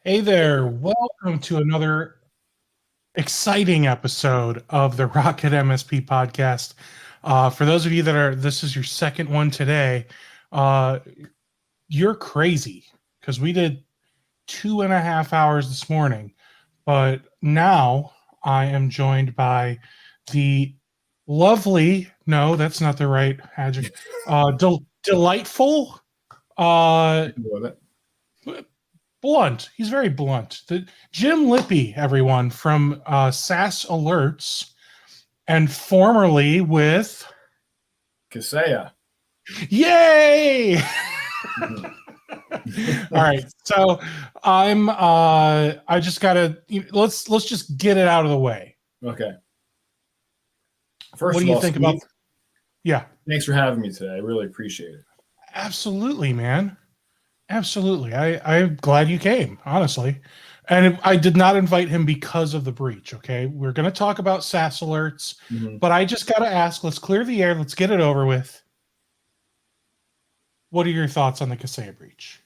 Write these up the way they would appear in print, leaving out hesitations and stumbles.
Hey there, welcome to another exciting episode of the Rocket MSP Podcast. For those of you this is your second one today, uh, you're crazy because we did 2.5 hours this morning, but now I am joined by the lovely, no, that's not the right adjective, delightful, uh, Love it. blunt. He's very blunt. Jim Lippy, everyone, from SaaS Alerts, and formerly with Kaseya. Yay! All right, so I just gotta let's just get it out of the way. Okay. What First do of you all, think Steve, about? Yeah, thanks for having me today. I really appreciate it. absolutely, man. Absolutely. I'm glad you came, honestly. And I did not invite him because of the breach. Okay. We're going to talk about SaaS alerts, Mhm. but I just got to ask, let's clear the air. Let's get it over with. What are your thoughts on the Kaseya breach?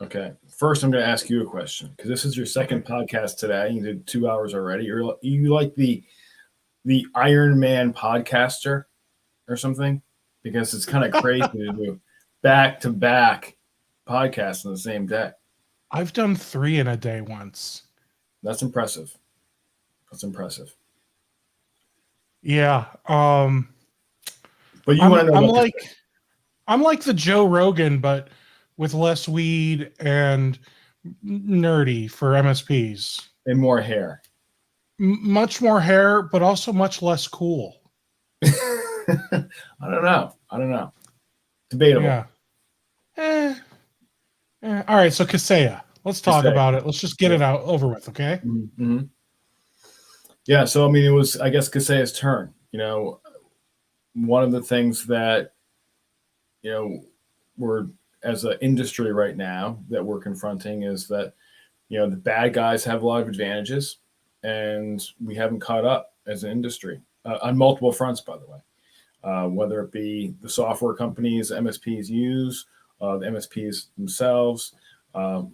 Okay. First, I'm going to ask you a question because this is your second Okay. podcast today. You did 2 hours already. You like the Iron Man podcaster or something? Because it's kind of crazy to do back to back podcasts on the same day. I've done 3 in a day once. That's impressive. That's impressive. Yeah. But you I'm want to know I'm about like Kaseya. I'm like the Joe Rogan, but with less weed and nerdy for MSPs. And more hair. Much more hair, but also much less cool. I don't know. I don't know. Debatable. Yeah. Eh, all right, so Kaseya. Let's talk Kaseya. about it. Let's just get Yeah. it out over with, okay? Mm-hmm. Yeah, so I mean, it was, I guess, Kaseya's turn. One of the things that we're as an industry right now that we're confronting is that the bad guys have a lot of advantages, and we haven't caught up as an industry on multiple fronts. By the way, whether it be the software companies MSPs use, the MSPs themselves,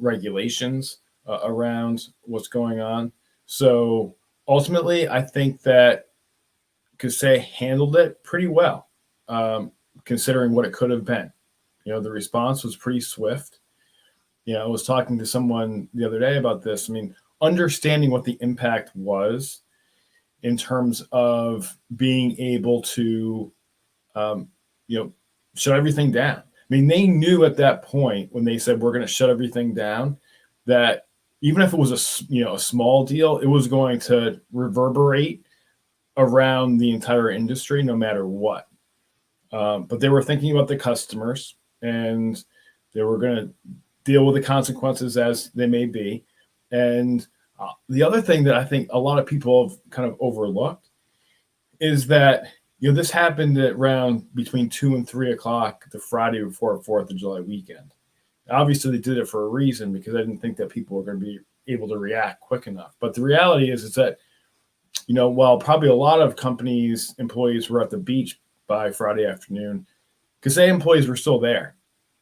regulations around what's going on. So ultimately, I think that Kaseya handled it pretty well, considering what it could have been. The response was pretty swift. I was talking to someone the other day about this. I mean, understanding what the impact was in terms of being able to, um, you know, shut everything down. I mean, they knew at that point when they said we're going to shut everything down that even if it was a small deal, it was going to reverberate around the entire industry no matter what. But they were thinking about the customers, and they were going to deal with the consequences as they may be. And the other thing that I think a lot of people have kind of overlooked is that this happened at around between 2 and 3 o'clock the Friday before 4th of July weekend. Obviously, they did it for a reason because I didn't think that people were going to be able to react quick enough. But the reality is that while probably a lot of companies' employees were at the beach by Friday afternoon, Kaseya employees were still there.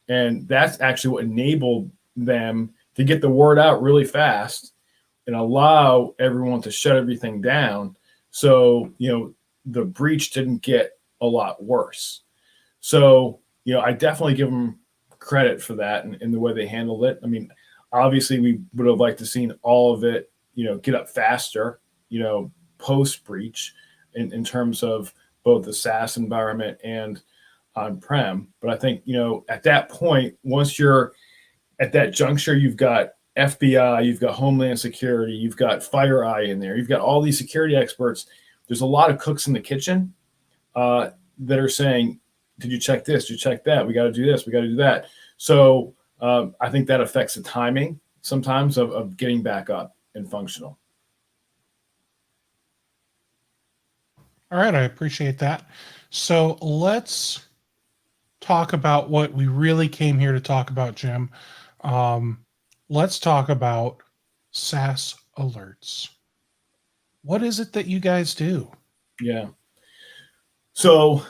And that's actually what enabled them to get the word out really fast and allow everyone to shut everything down. So, the breach didn't get a lot worse. So, I definitely give them credit for that and the way they handled it. I mean, obviously, we would have liked to seen all of it, get up faster, post breach in terms of both the SaaS environment and on-prem. But I think, at that point, once you're at that juncture, you've got FBI, you've got Homeland Security, you've got FireEye in there, you've got all these security experts. There's a lot of cooks in the kitchen that are saying, did you check this? Did you check that? We got to do this. We got to do that. So I think that affects the timing sometimes of getting back up and functional. All right, I appreciate that. So let's talk about what we really came here to talk about, Jim. Let's talk about SaaS alerts. What is it that you guys do? Yeah. So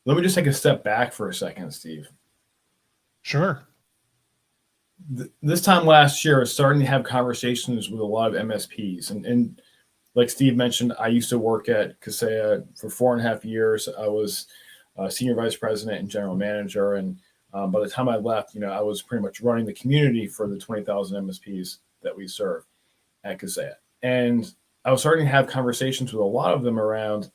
let me just take a step back for a second, Steve. Sure. This time last year, I was starting to have conversations with a lot of MSPs. And like Steve mentioned, I used to work at Kaseya for 4.5 years. I was senior vice president and general manager. And by the time I left, I was pretty much running the community for the 20,000 MSPs that we serve at Kaseya. And I was starting to have conversations with a lot of them around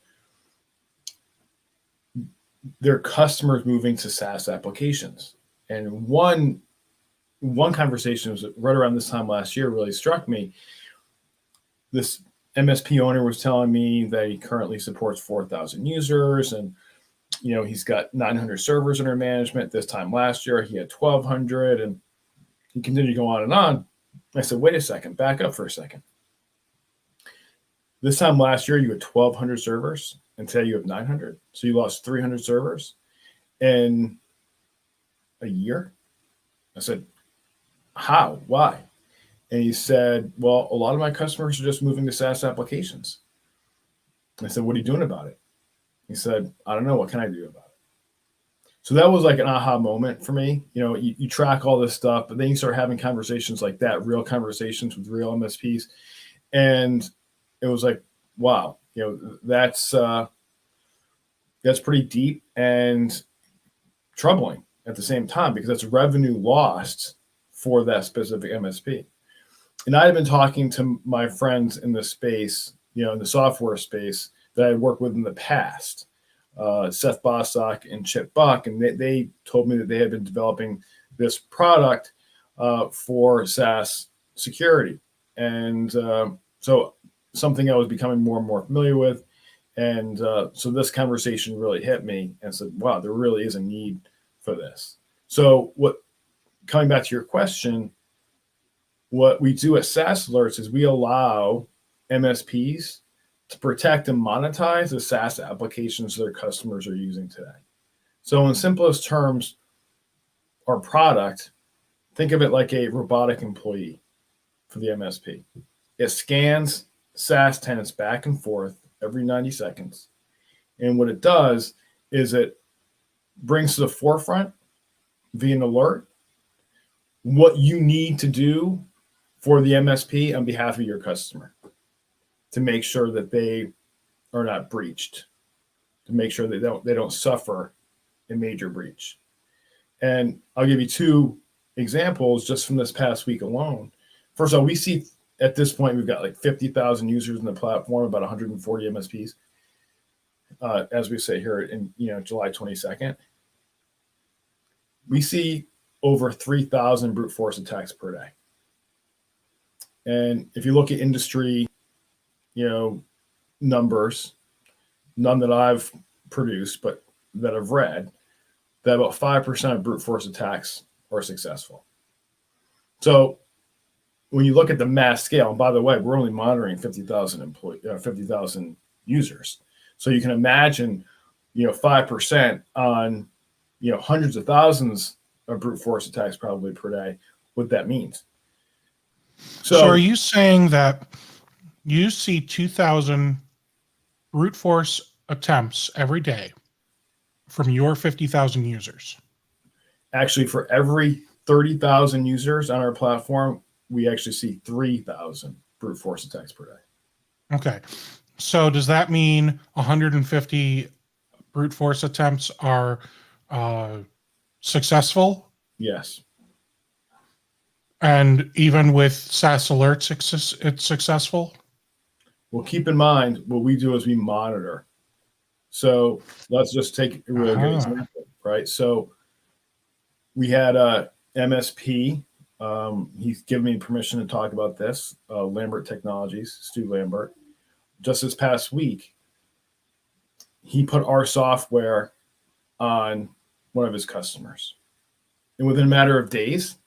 their customers moving to SaaS applications. And one conversation was right around this time last year really struck me. This MSP owner was telling me that he currently supports 4,000 users, and he's got 900 servers under management. This time last year, he had 1,200, and he continued to go on and on. I said, wait a second, back up for a second. This time last year, you had 1,200 servers, and today you have 900. So you lost 300 servers in a year. I said, how? Why? And he said, well, a lot of my customers are just moving to SaaS applications. I said, what are you doing about it? He said, I don't know. What can I do about it? So that was like an aha moment for me. You track all this stuff, but then you start having conversations like that, real conversations with real MSPs. And it was like, wow, that's pretty deep and troubling at the same time, because that's revenue lost for that specific MSP. And I had been talking to my friends in the space, in the software space that I had worked with in the past, Seth Bostock and Chip Buck, and they told me that they had been developing this product for SaaS security. And so something I was becoming more and more familiar with. And so this conversation really hit me and said, wow, there really is a need for this. So coming back to your question, what we do at SaaS Alerts is we allow MSPs to protect and monetize the SaaS applications their customers are using today. So in simplest terms, our product, think of it like a robotic employee for the MSP. It scans SaaS tenants back and forth every 90 seconds. And what it does is it brings to the forefront via an alert what you need to do for the MSP on behalf of your customer to make sure that they are not breached, to make sure they don't suffer a major breach. And I'll give you two examples just from this past week alone. First of all, we see at this point, we've got like 50,000 users in the platform, about 140 MSPs, as we say here in July 22nd. We see over 3,000 brute force attacks per day. And if you look at industry, numbers, none that I've produced, but that I've read, that about 5% of brute force attacks are successful. So when you look at the mass scale, and by the way, we're only monitoring 50,000 users. So you can imagine, 5% on, hundreds of thousands of brute force attacks probably per day, what that means. So are you saying that you see 2,000 brute force attempts every day from your 50,000 users? Actually, for every 30,000 users on our platform, we actually see 3,000 brute force attacks per day. Okay. So does that mean 150 brute force attempts are successful? Yes. And even with SaaS alerts, it's successful? Well, keep in mind, what we do is we monitor. So let's just take a really good example, right? So we had a MSP. He's given me permission to talk about this, Lambert Technologies, Stu Lambert. Just this past week, he put our software on one of his customers. And within a matter of days,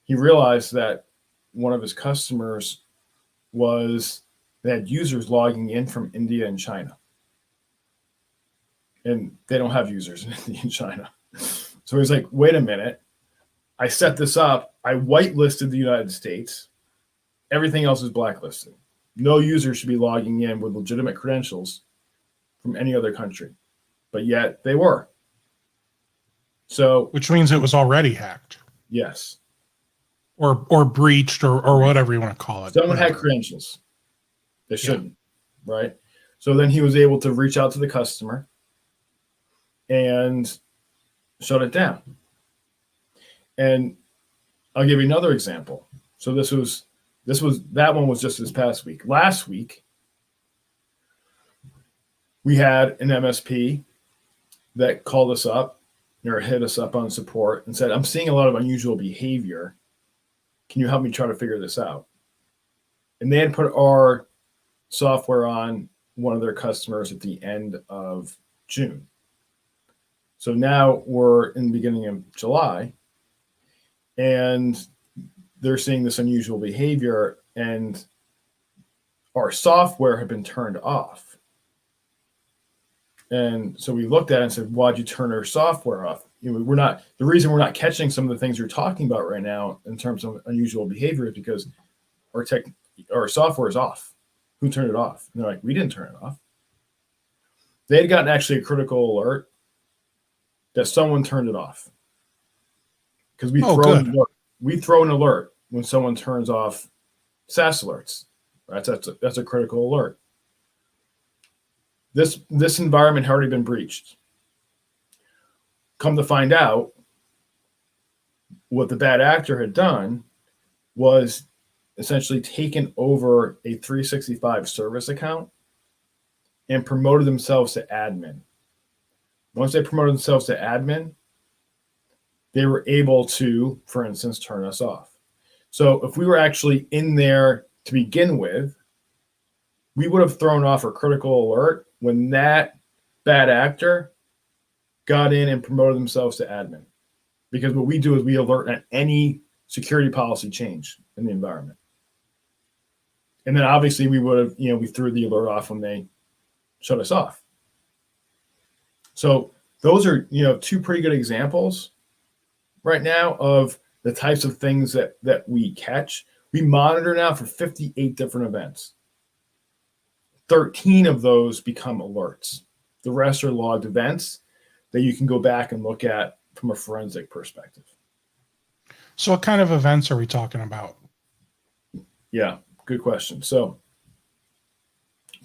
he realized that one of his customers they had users logging in from India and China. And they don't have users in India and China. So he's like, wait a minute. I set this up. I whitelisted the United States. Everything else is blacklisted. No user should be logging in with legitimate credentials from any other country. But yet they were. So, which means it was already hacked. Yes. or breached or whatever you want to call it. Someone had whatever. credentials. They shouldn't, right? So then he was able to reach out to the customer and shut it down. And I'll give you another example. So that one was just this past week. Last week, we had an MSP that called us up or hit us up on support and said, I'm seeing a lot of unusual behavior. Can you help me try to figure this out? And they had put our software on one of their customers at the end of June. So now we're in the beginning of July, and they're seeing this unusual behavior, and our software had been turned off. And so we looked at it and said, why'd you turn our software off? The reason we're not catching some of the things you're talking about right now in terms of unusual behavior is because our software is off. Who turned it off? And they're like, we didn't turn it off. They had gotten actually a critical alert that someone turned it off. Because we throw an alert when someone turns off SaaS alerts. Right? That's a critical alert. This environment had already been breached. Come to find out, what the bad actor had done was essentially taken over a 365 service account and promoted themselves to admin. Once they promoted themselves to admin, they were able to, for instance, turn us off. So if we were actually in there to begin with, we would have thrown off a critical alert when that bad actor got in and promoted themselves to admin. Because what we do is we alert at any security policy change in the environment. And then obviously we would have, we threw the alert off when they shut us off. So those are, two pretty good examples right now of the types of things that we catch. We monitor now for 58 different events. 13 of those become alerts. The rest are logged events that you can go back and look at from a forensic perspective. So what kind of events are we talking about? Yeah, good question. So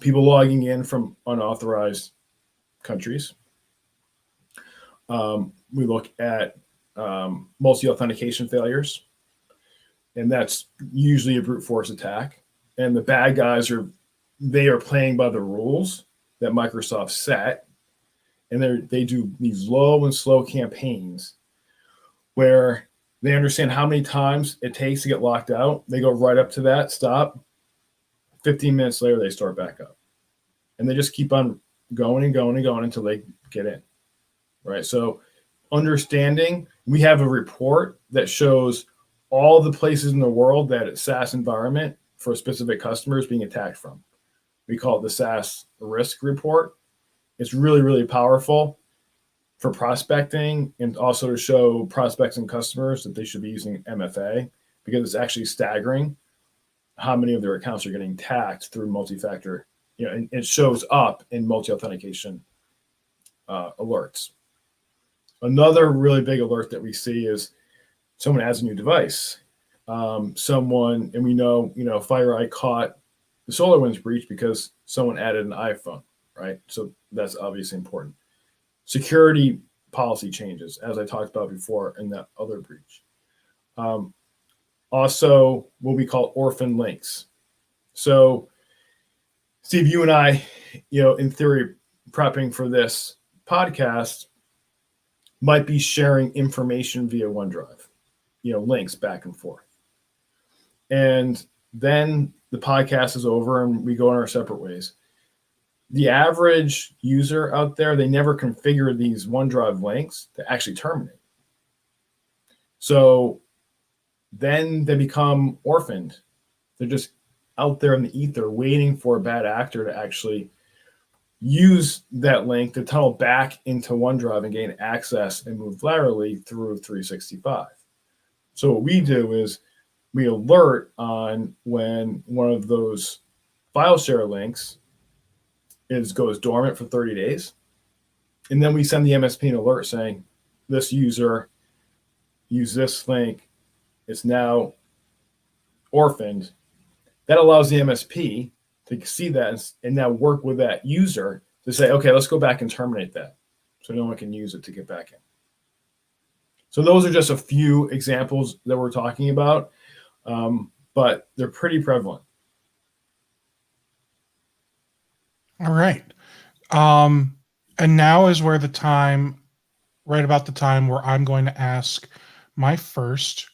people logging in from unauthorized countries. We look at multi-authentication failures, and that's usually a brute force attack. And the bad guys are playing by the rules that Microsoft set, and they do these low and slow campaigns where they understand how many times it takes to get locked out. They go right up to that, stop. 15 minutes later, they start back up. And they just keep on going and going and going until they get in, right? So understanding, we have a report that shows all the places in the world that a SaaS environment for a specific customer is being attacked from. We call it the SaaS risk report. It's really, really powerful for prospecting and also to show prospects and customers that they should be using MFA, because it's actually staggering how many of their accounts are getting attacked through multi-factor, and it shows up in multi-authentication alerts. Another really big alert that we see is someone adds a new device. And we know, FireEye caught the SolarWinds breach because someone added an iPhone, right? So that's obviously important. Security policy changes, as I talked about before in that other breach. Also, what we call orphan links. So, Steve, you and I, in theory, prepping for this podcast, might be sharing information via OneDrive, links back and forth. And then the podcast is over and we go in our separate ways. The average user out there, they never configure these OneDrive links to actually terminate. So then they become orphaned. They're just out there in the ether waiting for a bad actor to actually use that link to tunnel back into OneDrive and gain access and move laterally through 365. So what we do is we alert on when one of those file share links goes dormant for 30 days. And then we send the MSP an alert saying, this user used this link. It's now orphaned, that allows the MSP to see that and now work with that user to say, okay, let's go back and terminate that so no one can use it to get back in. So those are just a few examples that we're talking about, but they're pretty prevalent. All right. And now is where right about the time where I'm going to ask my first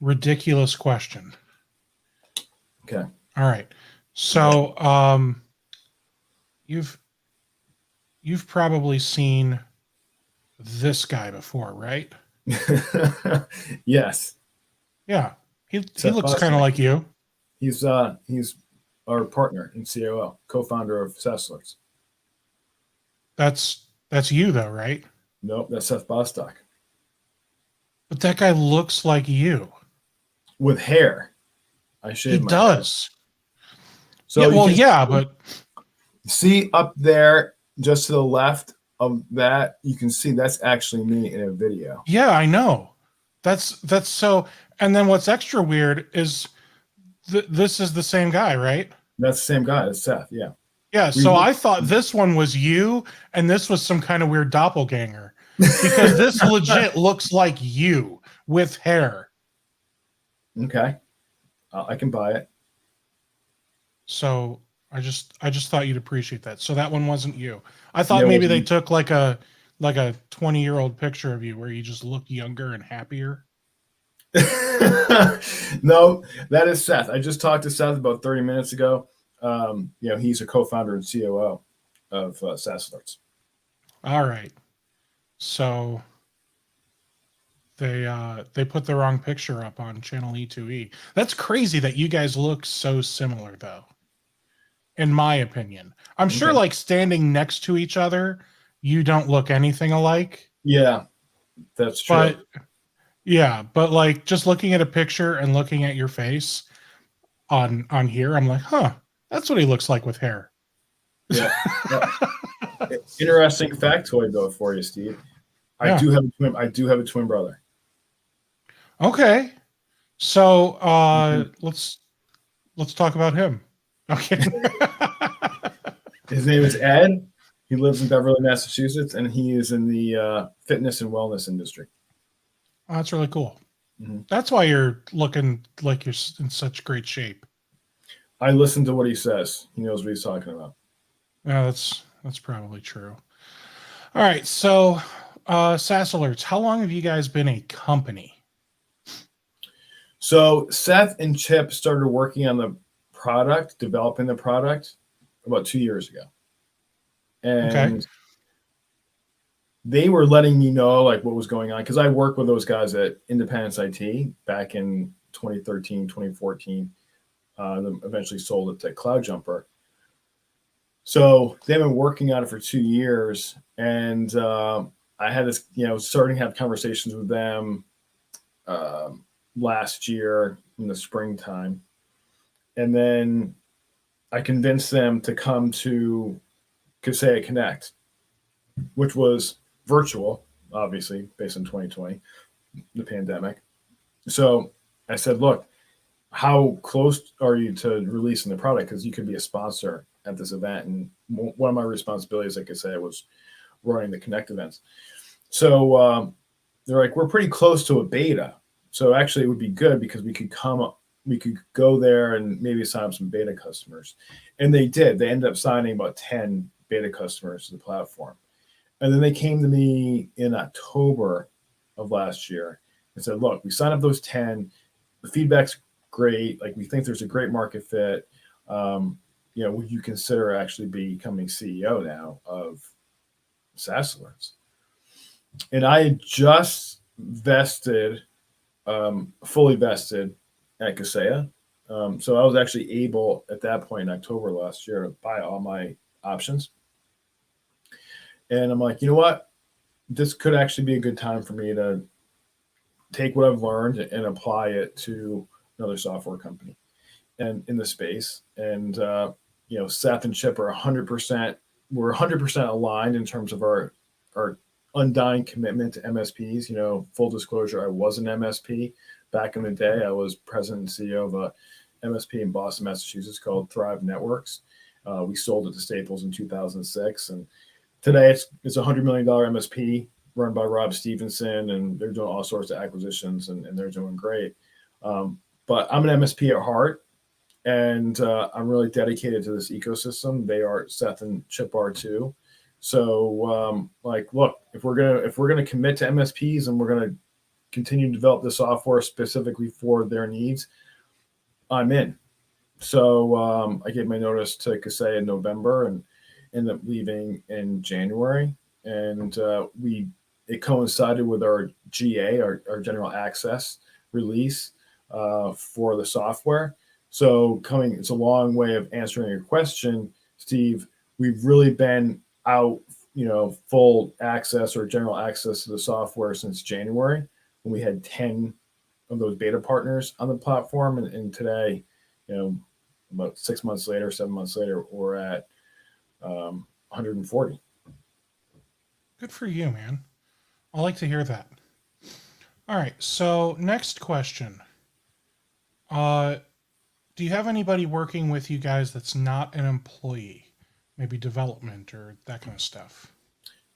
ridiculous question. Okay. All right. So, you've probably seen this guy before, right? Yes. Yeah. He looks kind of like you. He's our partner and COO, co-founder of SaaS Alerts. That's you though, right? Nope, that's Seth Bostock. But that guy looks like you. With hair. I shaved my hair. So but see up there just to the left of that, you can see that's actually me in a video. Yeah, I know. That's so. And then what's extra weird is this is the same guy, right? That's the same guy. It's Seth. Yeah. Yeah. So I thought this one was you, and this was some kind of weird doppelganger because this legit looks like you with hair. Okay, I can buy it. So I just thought you'd appreciate that. So that one wasn't you. I thought maybe they took like a 20-year-old picture of you where you just look younger and happier. No, that is Seth. I just talked to Seth about 30 minutes ago. He's a co-founder and COO of SaaS Alerts. All right. So they put the wrong picture up on channel E2E. That's crazy that you guys look so similar though. In my opinion. I'm sure like standing next to each other, you don't look anything alike. Yeah, that's true. But like just looking at a picture and looking at your face on here, I'm like, huh, that's what he looks like with hair. Yeah. Interesting factoid though for you, Steve. I do have a twin brother. Okay. So let's talk about him. Okay. His name is Ed. He lives in Beverly, Massachusetts, and he is in the fitness and wellness industry. Oh, that's really cool. Mm-hmm. That's why you're looking like you're in such great shape. I listen to what he says. He knows what he's talking about. Yeah, that's probably true. All right. So SaaS Alerts, how long have you guys been a company? So Seth and Chip started working on the product, developing the product about 2 years ago. And they were letting me know like what was going on because I worked with those guys at Independence IT back in 2013, 2014. Then eventually sold it to CloudJumper. So they've been working on it for 2 years, and I had this, starting to have conversations with them last year in the springtime, and then I convinced them to come to Kaseya Connect, which was virtual, obviously, based on 2020, the pandemic. So I said, look, how close are you to releasing the product? Because you could be a sponsor at this event. And one of my responsibilities, like I said, was running the Connect events. So they're like, we're pretty close to a beta. So actually it would be good because we could go there and maybe sign up some beta customers. And they did. They ended up signing about 10 beta customers to the platform. And then they came to me in October of last year and said, look, we signed up those 10. The feedback's great. Like, we think there's a great market fit. Would you consider actually becoming CEO now of SaaS Alerts? And I had just fully vested at Kaseya. So I was actually able at that point in October last year to buy all my options. And I'm like, you know what? This could actually be a good time for me to take what I've learned and apply it to another software company and in the space. And, Seth and Chip are 100%, we're 100% aligned in terms of our undying commitment to MSPs. Full disclosure, I was an MSP back in the day, I was president and CEO of a MSP in Boston, Massachusetts called Thrive Networks. We sold it to Staples in 2006. And today it's a $100 million MSP run by Rob Stevenson, and they're doing all sorts of acquisitions, and they're doing great. But I'm an MSP at heart, and I'm really dedicated to this ecosystem. They are, Seth and Chip are too. So look, if we're gonna commit to MSPs and we're gonna continue to develop the software specifically for their needs, I'm in. So I gave my notice to Kasey in November and ended up leaving in January. And it coincided with our GA, our general access release for the software. So it's a long way of answering your question, Steve. We've really been out, full access or general access to the software since January, when we had 10 of those beta partners on the platform. And today, about 7 months later, we're at 140. Good for you, man. I like to hear that. All right. So next question. Do you have anybody working with you guys that's not an employee? Maybe development or that kind of stuff.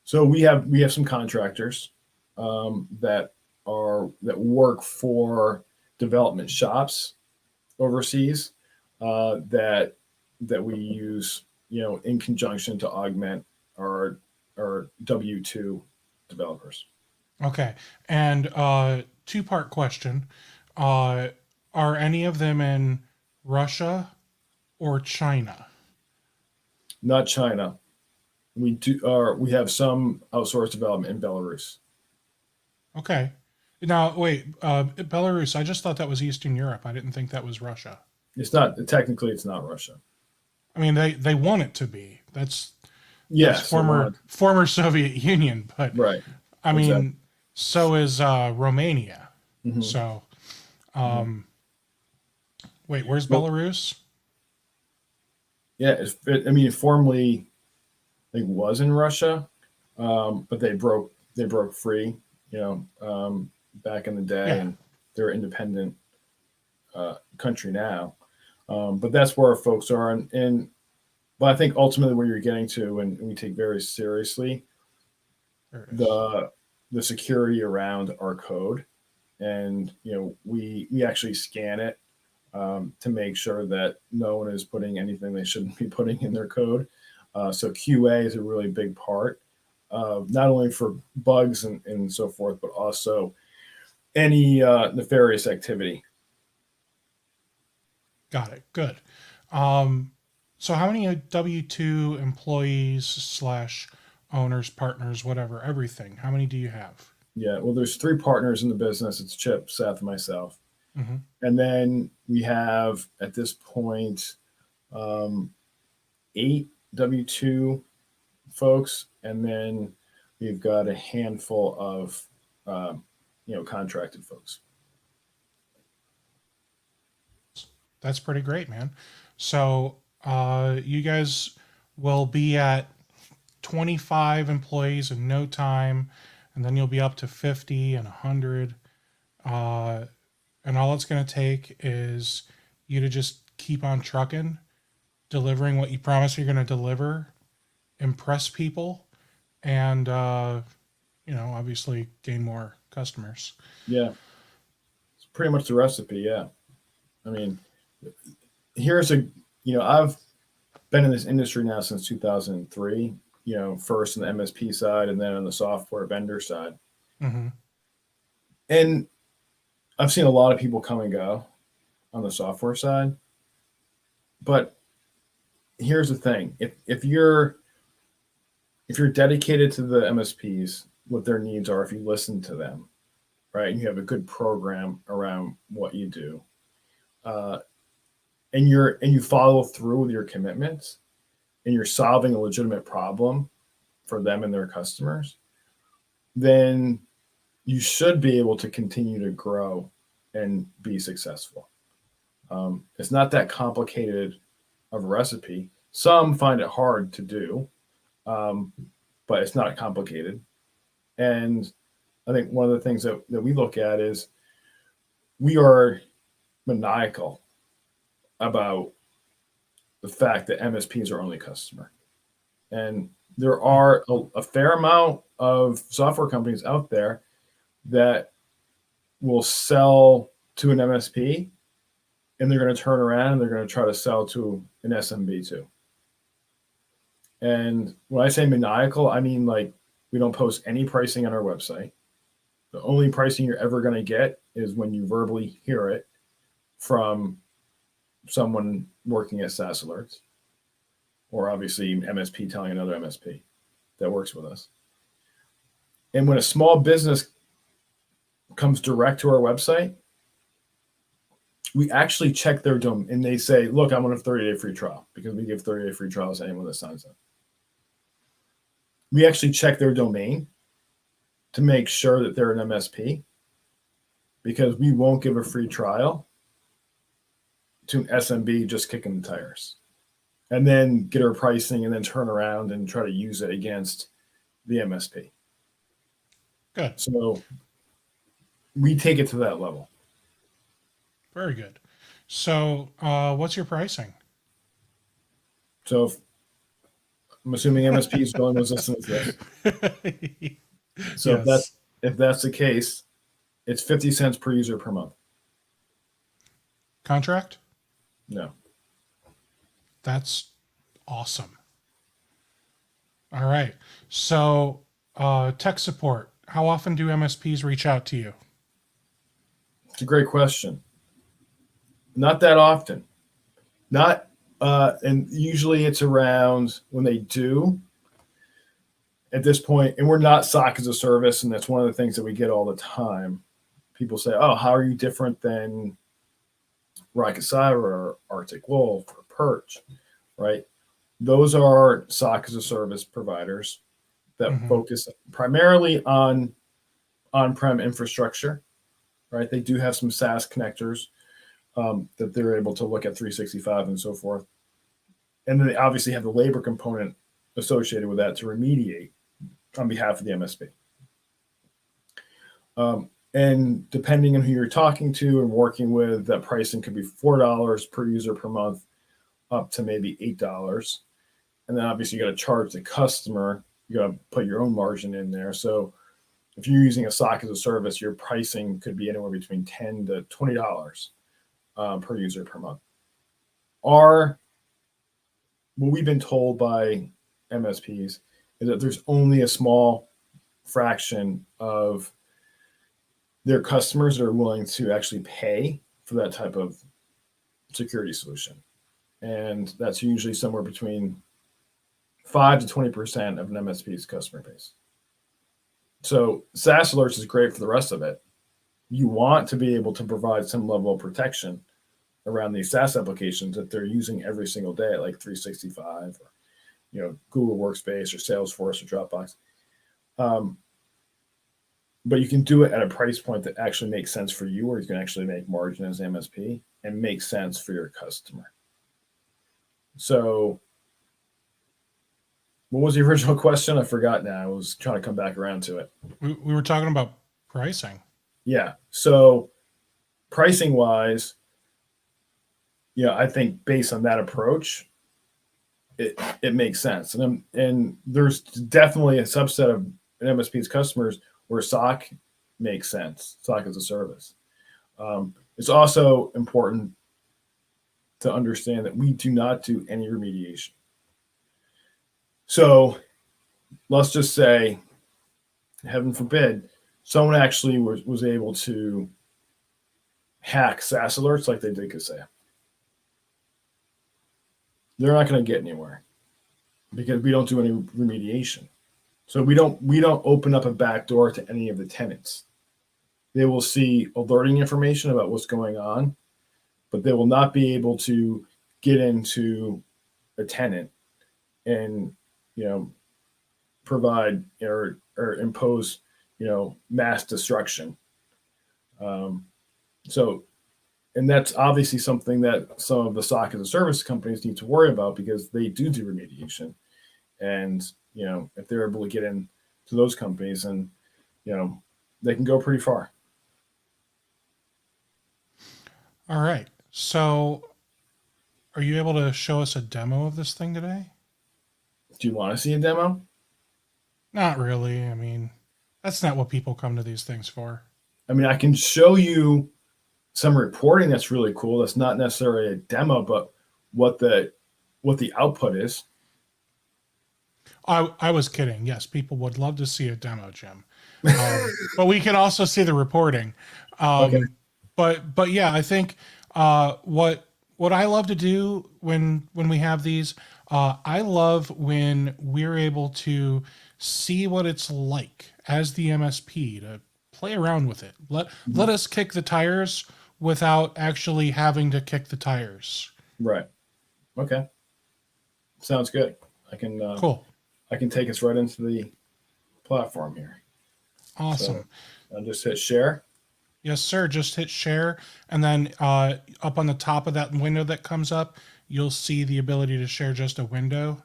So we have some contractors that work for development shops overseas that we use, in conjunction to augment our W-2 developers. Okay. And two-part question. Are any of them in Russia or China? Not China. We have some outsourced development in Belarus. Okay. Now, wait, Belarus, I just thought that was Eastern Europe. I didn't think that was Russia. It's not, technically it's not Russia. I mean, they want it to be. That's former Soviet Union, but right. I mean, so is Romania. Mm-hmm. So, wait, where's Belarus? Yeah, it formerly, I think, was in Russia, but they broke free, back in the day, and they're an independent country now. But that's where our folks are, but I think ultimately where you're getting to, and we take very seriously the security around our code, and we actually scan it to make sure that no one is putting anything they shouldn't be putting in their code. So QA is a really big part of not only for bugs and so forth, but also any nefarious activity. Got it. Good. So how many W-2 employees / owners, partners, whatever, everything? How many do you have? Yeah, well, there's 3 partners in the business. It's Chip, Seth, and myself. Mm-hmm. And then we have, at this point, 8 W-2 folks, and then we've got a handful of contracted folks. That's pretty great, man. So you guys will be at 25 employees in no time, and then you'll be up to 50 and 100. And all it's going to take is you to just keep on trucking, delivering what you promise you're going to deliver, impress people, and obviously gain more customers. Yeah, it's pretty much the recipe. Yeah, I mean, I've been in this industry now since 2003. First on the MSP side, and then on the software vendor side. Mm-hmm. And I've seen a lot of people come and go on the software side. But here's the thing: if you're dedicated to the MSPs, what their needs are, if you listen to them, right, and you have a good program around what you do, and you follow through with your commitments, and you're solving a legitimate problem for them and their customers, then you should be able to continue to grow and be successful. It's not that complicated of a recipe. Some find it hard to do, but it's not complicated. And I think one of the things that we look at is we are maniacal about the fact that MSP is our only customer. And there are a fair amount of software companies out there that will sell to an MSP, and they're going to turn around and they're going to try to sell to an SMB too. And when I say maniacal, I mean like we don't post any pricing on our website. The only pricing you're ever going to get is when you verbally hear it from someone working at SaaS Alerts, or obviously MSP telling another MSP that works with us. And when a small business comes direct to our website, we actually check their domain, and they say, look, I want a 30-day free trial, because we give 30-day free trials to anyone that signs up. We actually check their domain to make sure that they're an MSP, because we won't give a free trial to an SMB just kicking the tires and then get our pricing and then turn around and try to use it against the MSP. Good. So we take it to that level. Very good. So what's your pricing? So I'm assuming MSP is going with us with this. So Yes. if that's the case, it's 50 cents per user per month. Contract? No. That's awesome. All right. So tech support. How often do MSPs reach out to you? It's a great question. Not that often. Not and usually it's around when they do. At this point, and we're not SOC as a service, and that's one of the things that we get all the time. People say, oh, how are you different than Rocket Cyber or Arctic Wolf or Perch, right? Those are SOC as a service providers that focus primarily on on-prem infrastructure, right? They do have some SaaS connectors that they're able to look at 365 and so forth. And then they obviously have the labor component associated with that to remediate on behalf of the MSP. And depending on who you're talking to and working with, that pricing could be $4 per user per month up to maybe $8. And then obviously you got to charge the customer. You got to put your own margin in there. So if you're using a SOC as a service, your pricing could be anywhere between $10 to $20 per user per month. What we've been told by MSPs is that there's only a small fraction of their customers that are willing to actually pay for that type of security solution. And that's usually somewhere between 5 to 20% of an MSP's customer base. So SaaS Alerts is great for the rest of it. You want to be able to provide some level of protection around these SaaS applications that they're using every single day, like 365 or Google Workspace or Salesforce or Dropbox. But you can do it at a price point that actually makes sense for you, or you can actually make margin as MSP and make sense for your customer. So what was the original question? I forgot now. I was trying to come back around to it. We were talking about pricing. Yeah. So pricing wise, I think based on that approach, it makes sense. And there's definitely a subset of an MSP's customers where SOC makes sense, SOC as a service. It's also important to understand that we do not do any remediation. So let's just say, heaven forbid, someone actually was able to hack SaaS Alerts like they did Kaseya. They're not going to get anywhere because we don't do any remediation. So we don't open up a back door to any of the tenants. They will see alerting information about what's going on, but they will not be able to get into a tenant and provide or impose mass destruction. And that's obviously something that some of the SOC as a service companies need to worry about, because they do remediation. And if they're able to get into those companies, and they can go pretty far. All right. So, are you able to show us a demo of this thing today? Do you want to see a demo? Not really. I mean, that's not what people come to these things for. I mean, I can show you some reporting that's really cool. That's not necessarily a demo, but what the output is. I was kidding. Yes, people would love to see a demo, Jim. But we can also see the reporting. Okay. But yeah, I think what I love to do when we have these, I love when we're able to see what it's like as the MSP to play around with it. Let us kick the tires without actually having to kick the tires. Right. Okay. Sounds good. Cool. I can take us right into the platform here. Awesome. So I'll just hit share. Yes, sir. Just hit share. And then up on the top of that window that comes up, you'll see the ability to share just a window.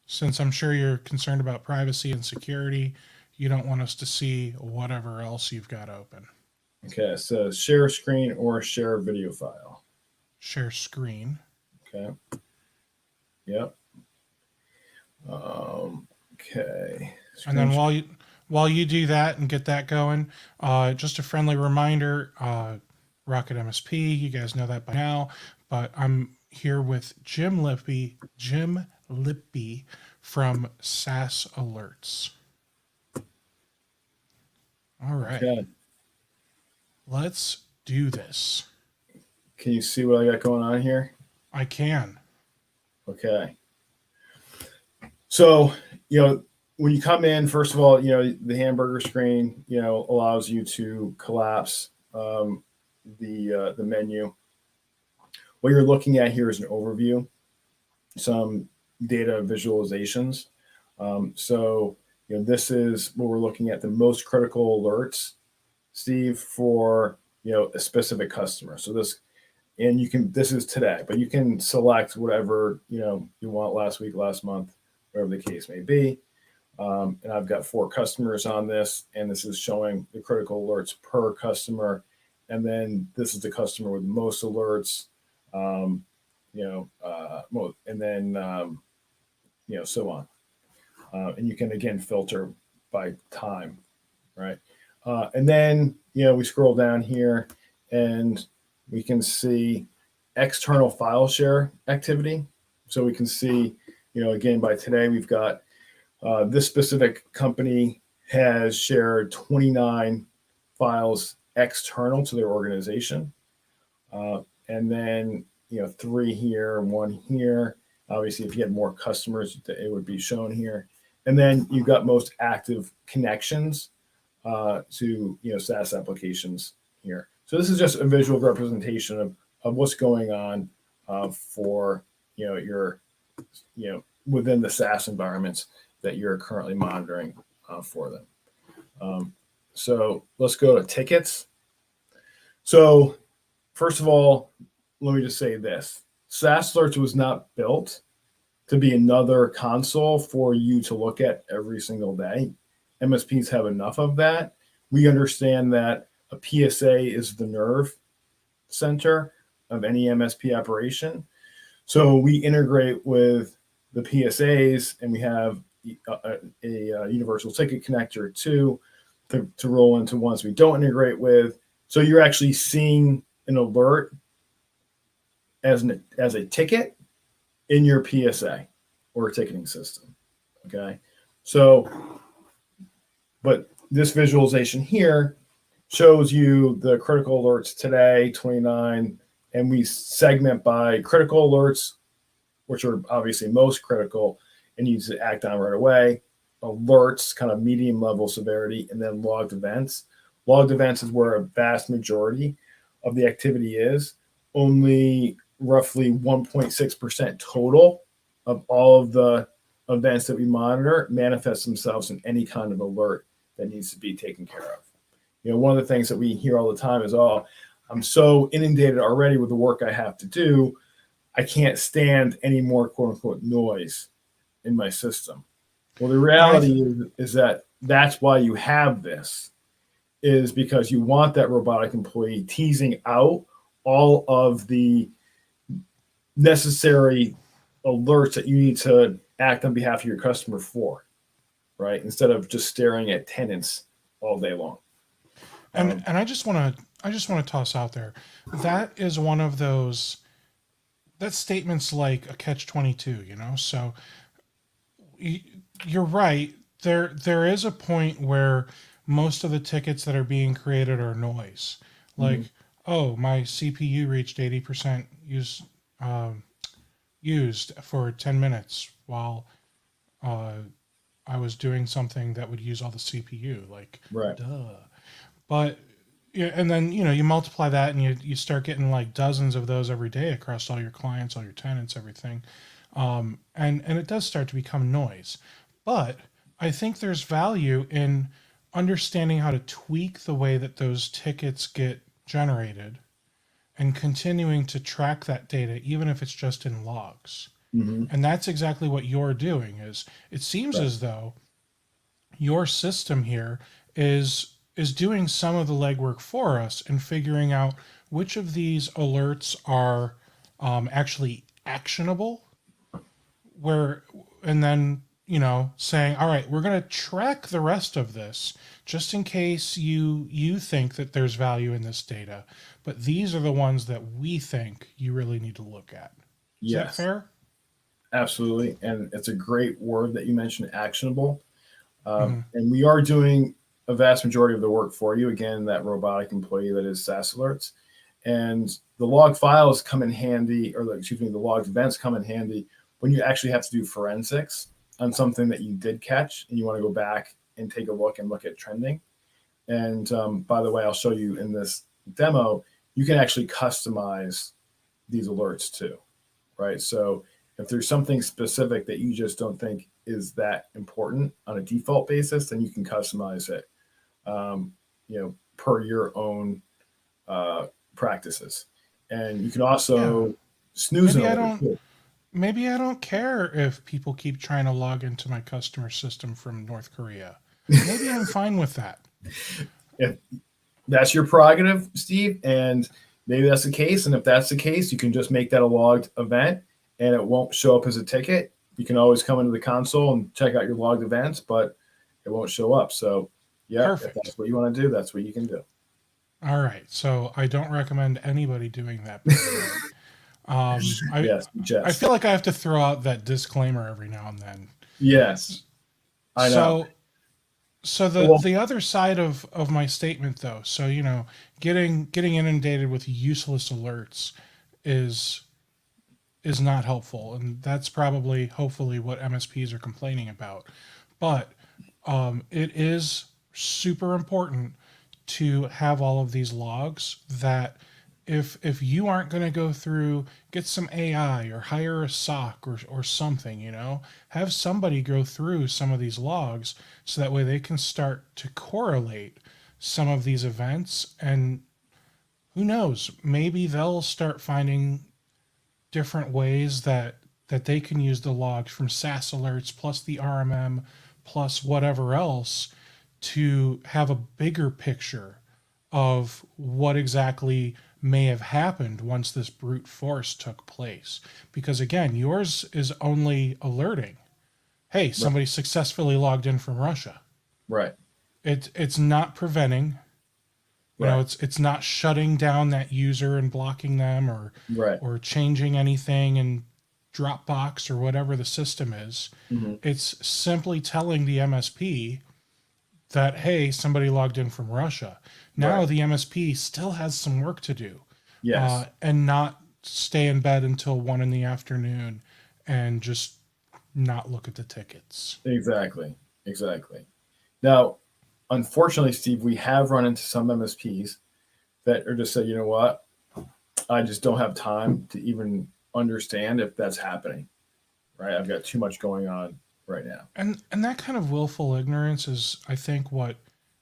Since I'm sure you're concerned about privacy and security, you don't want us to see whatever else you've got open. Okay, so share screen or share video file. Share screen. Okay. Yep. Okay. And then while you do that and get that going, just a friendly reminder, Rocket MSP, you guys know that by now, but I'm here with Jim Lippy from SaaS Alerts. All right. Okay. Let's do this. Can you see what I got going on here? I can. Okay. So, when you come in, first of all, the hamburger screen, allows you to collapse the menu. What you're looking at here is an overview, some data visualizations. This is what we're looking at, the most critical alerts, Steve, for a specific customer. So this is today, but you can select whatever you want, last week, last month, whatever the case may be. And I've got 4 customers on this, and this is showing the critical alerts per customer. And then this is the customer with most alerts, and then so on. And you can again filter by time, right? And then we scroll down here, and we can see external file share activity. So we can see, again, by today, we've got this specific company has shared 29 files external to their organization. And then, 3 here, 1 here. Obviously, if you had more customers, it would be shown here. And then you've got most active connections to, SaaS applications here. So this is just a visual representation of what's going on for, your, within the SaaS environments that you're currently monitoring for them. So let's go to tickets. So first of all, let me just say this. SaaS Alerts was not built to be another console for you to look at every single day. MSPs have enough of that. We understand that a PSA is the nerve center of any MSP operation. So we integrate with the PSAs, and we have a universal ticket connector too to roll into ones we don't integrate with. So you're actually seeing an alert as a ticket in your PSA or ticketing system. Okay. So, but this visualization here shows you the critical alerts today, 29, and we segment by critical alerts, which are obviously most critical and need to act on right away, alerts, kind of medium level severity, and then logged events. Logged events is where a vast majority of the activity is. Only roughly 1.6% total of all of the events that we monitor manifest themselves in any kind of alert that needs to be taken care of. One of the things that we hear all the time is, oh, I'm so inundated already with the work I have to do, I can't stand any more quote unquote noise in my system. Well, the reality is that that's why you have this, is because you want that robotic employee teasing out all of the necessary alerts that you need to act on behalf of your customer for, right? Instead of just staring at tenants all day long. And I just want to toss out there, that is one of those, that statement's like a catch-22, you know? So you're right. There is a point where most of the tickets that are being created are noise. Like, oh, my CPU reached 80% used for 10 minutes while I was doing something that would use all the CPU. Like, Right. duh. But yeah, and then you multiply that and you start getting like dozens of those every day across all your clients, all your tenants, everything, and it does start to become noise. But I think there's value in understanding how to tweak the way that those tickets get generated and continuing to track that data, even if it's just in logs. And that's exactly what you're doing. Is it seems Right. as though your system here is doing some of the legwork for us and figuring out which of these alerts are actually actionable, where, and then saying, all right, we're going to track the rest of this just in case you think that there's value in this data, but these are the ones that we think you really need to look at. Is that Yes, fair? absolutely. And it's a great word that you mentioned, actionable. Mm-hmm. And we are doing a vast majority of the work for you. Again, that robotic employee that is SaaS alerts. And the log files come in handy, or the log events come in handy when you actually have to do forensics on something that you did catch and you want to go back and take a look and look at trending. And by the way, I'll show you in this demo, you can actually customize these alerts too, right? So if there's something specific that you just don't think is that important on a default basis, then you can customize it, per your own practices. And you can also snooze Maybe it I a little don't. too. Maybe I don't care if people keep trying to log into my customer system from North Korea. Maybe I'm fine with that. If that's your prerogative, Steve, and maybe that's the case. And if that's the case, you can just make that a logged event and it won't show up as a ticket. You can always come into the console and check out your logged events, but it won't show up. So, yeah, Perfect. if that's what you want to do, that's what you can do. All right. So I don't recommend anybody doing that. Yes, I feel like I have to throw out that disclaimer every now and then. Yes, I know. So Well, the other side of my statement though, so getting inundated with useless alerts is not helpful, and that's probably hopefully what MSPs are complaining about. But it is super important to have all of these logs that if you aren't going to go through, get some AI or hire a SOC or something, have somebody go through some of these logs so that way they can start to correlate some of these events. And who knows, maybe they'll start finding different ways that they can use the logs from SaaS alerts plus the RMM plus whatever else to have a bigger picture of what exactly may have happened once this brute force took place. Because again, yours is only alerting, hey, somebody successfully logged in from Russia. right, It's not preventing, right, it's not shutting down that user and blocking them right. or changing anything in Dropbox or whatever the system is. Mm-hmm. It's simply telling the MSP that, hey, somebody logged in from Russia. Now Right. the MSP still has some work to do, Yes, and not stay in bed until 1 PM and just not look at the tickets. exactly, exactly. Now, unfortunately, Steve, we have run into some MSPs that are just said, you know what, I just don't have time to even understand if that's happening. Right, I've got too much going on right now. And that kind of willful ignorance is, I think, what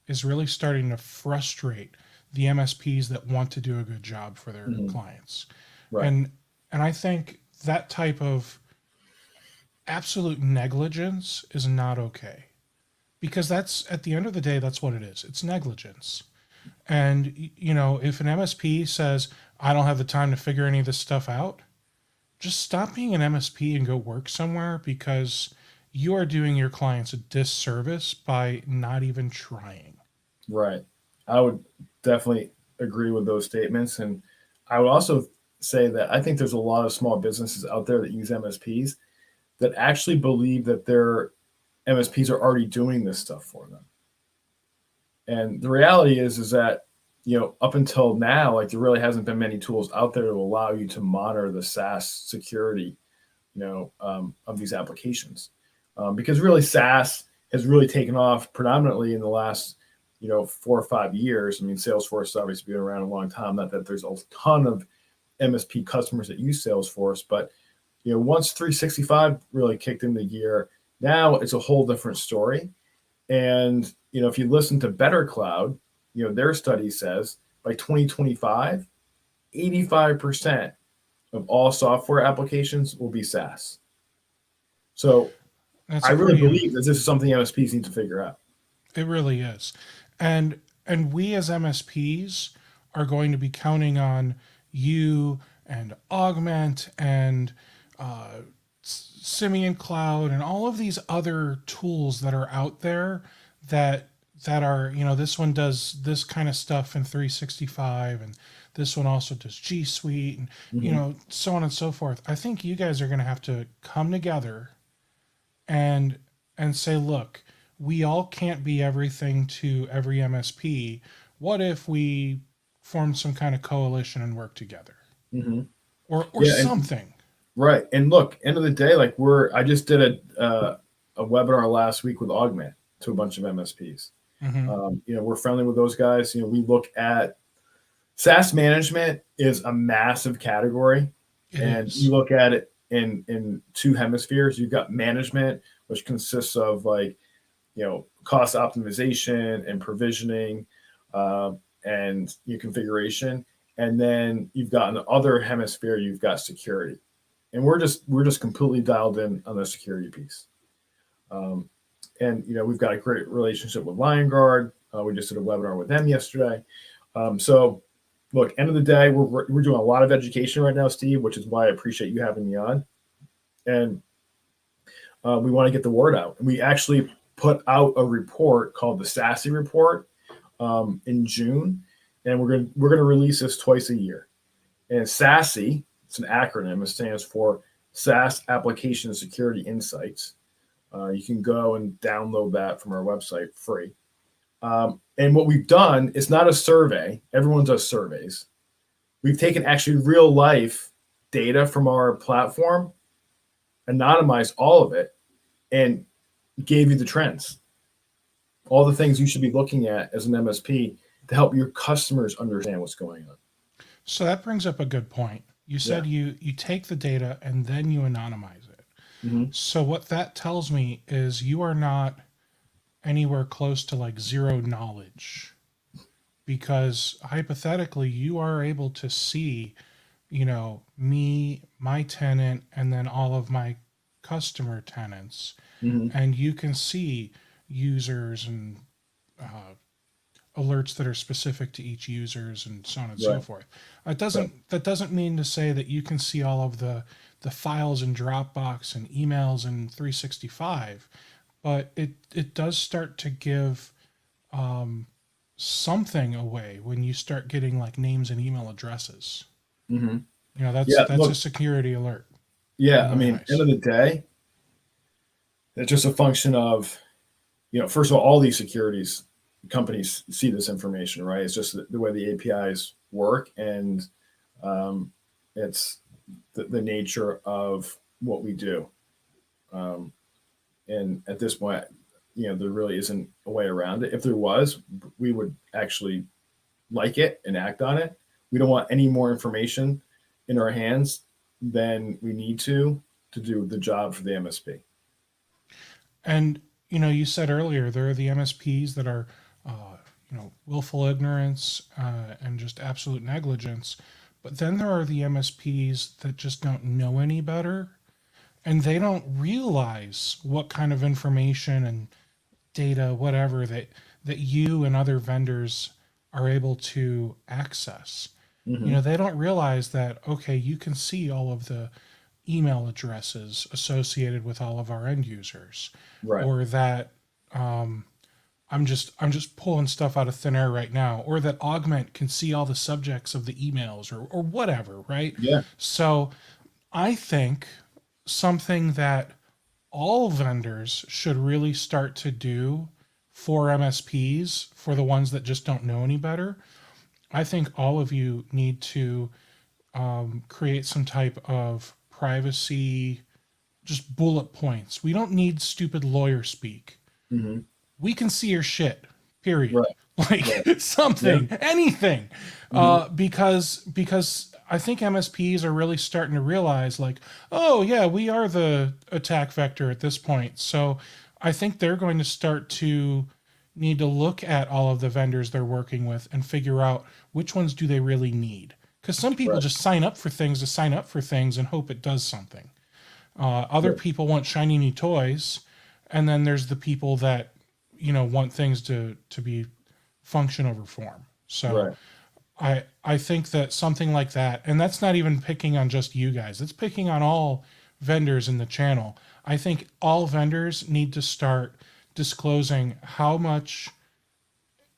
is really starting to frustrate the MSPs that want to do a good job for their Mm-hmm. clients. Right. And I think that type of absolute negligence is not okay, because that's, at the end of the day, that's what it is. It's negligence. And if an MSP says, I don't have the time to figure any of this stuff out, just stop being an MSP and go work somewhere, because you are doing your clients a disservice by not even trying. Right. I would definitely agree with those statements. And I would also say that I think there's a lot of small businesses out there that use MSPs that actually believe that their MSPs are already doing this stuff for them. And the reality is that, up until now, like there really hasn't been many tools out there to allow you to monitor the SaaS security, of these applications. Because really SaaS has really taken off predominantly in the last, 4 or 5 years. I mean, Salesforce has obviously been around a long time. Not that there's a ton of MSP customers that use Salesforce, but once 365 really kicked into gear, now it's a whole different story. And if you listen to Better Cloud, their study says by 2025, 85% of all software applications will be SaaS. So I really believe that this is something MSPs need to figure out. It really is. And we as MSPs are going to be counting on you and Augment and Simian Cloud and all of these other tools that are out there that are, this one does this kind of stuff in 365, and this one also does G Suite, and so on and so forth. I think you guys are going to have to come together and say, look, we all can't be everything to every MSP. What if we form some kind of coalition and work together, or something? Right. And look, end of the day, like I just did a webinar last week with Augment to a bunch of MSPs. We're friendly with those guys. We look at SaaS management is a massive category, you look at it in two hemispheres. You've got management, which consists of cost optimization and provisioning, and your configuration. And then you've got in the other hemisphere, you've got security. And we're just completely dialed in on the security piece. And we've got a great relationship with LionGuard. We just did a webinar with them yesterday. So look, end of the day, we're doing a lot of education right now, Steve, which is why I appreciate you having me on. And we want to get the word out. And we actually put out a report called the SASE report in June, and we're gonna release this twice a year. And SASE, it's an acronym. It stands for SaaS Application Security Insights. You can go and download that from our website free. And what we've done, it's not a survey. Everyone does surveys. We've taken actually real life data from our platform, anonymized all of it, and gave you the trends. All the things you should be looking at as an MSP to help your customers understand what's going on. So that brings up a good point. You said you take the data and then you anonymize it. So what that tells me is you are not anywhere close to like zero knowledge, because hypothetically you are able to see, me, my tenant, and then all of my customer tenants, and you can see users and alerts that are specific to each users and so on and so forth. That doesn't mean to say that you can see all of the files in Dropbox and emails in 365, but it does start to give something away when you start getting like names and email addresses. That's a security alert. I mean, end of the day, it's just a function of, first of all these securities companies see this information, right? It's just the way the APIs work, and it's the nature of what we do. And at this point, there really isn't a way around it. If there was, we would actually like it and act on it. We don't want any more information in our hands than we need to do the job for the MSP. And, you said earlier, there are the MSPs that are, willful ignorance and just absolute negligence. But then there are the MSPs that just don't know any better, and they don't realize what kind of information and data, whatever, that you and other vendors are able to access. Mm-hmm. They don't realize that, okay, you can see all of the email addresses associated with all of our end users, Right. or that I'm just pulling stuff out of thin air right now, or that Augment can see all the subjects of the emails, or whatever, right? Yeah. So I think something that all vendors should really start to do for MSPs, for the ones that just don't know any better. I think all of you need to create some type of privacy, just bullet points. We don't need stupid lawyer speak. Mm-hmm. We can see your shit, period. Right. Right. Like Yeah. something, anything. Mm-hmm. Because I think MSPs are really starting to realize, like, oh yeah, we are the attack vector at this point. So I think they're going to start to need to look at all of the vendors they're working with and figure out which ones do they really need. Because some people Right. just sign up for things to sign up for things and hope it does something. Other Sure. people want shiny new toys, and then there's the people that want things to be function over form. So Right. I think that something like that, and that's not even picking on just you guys. It's picking on all vendors in the channel. I think all vendors need to start disclosing how much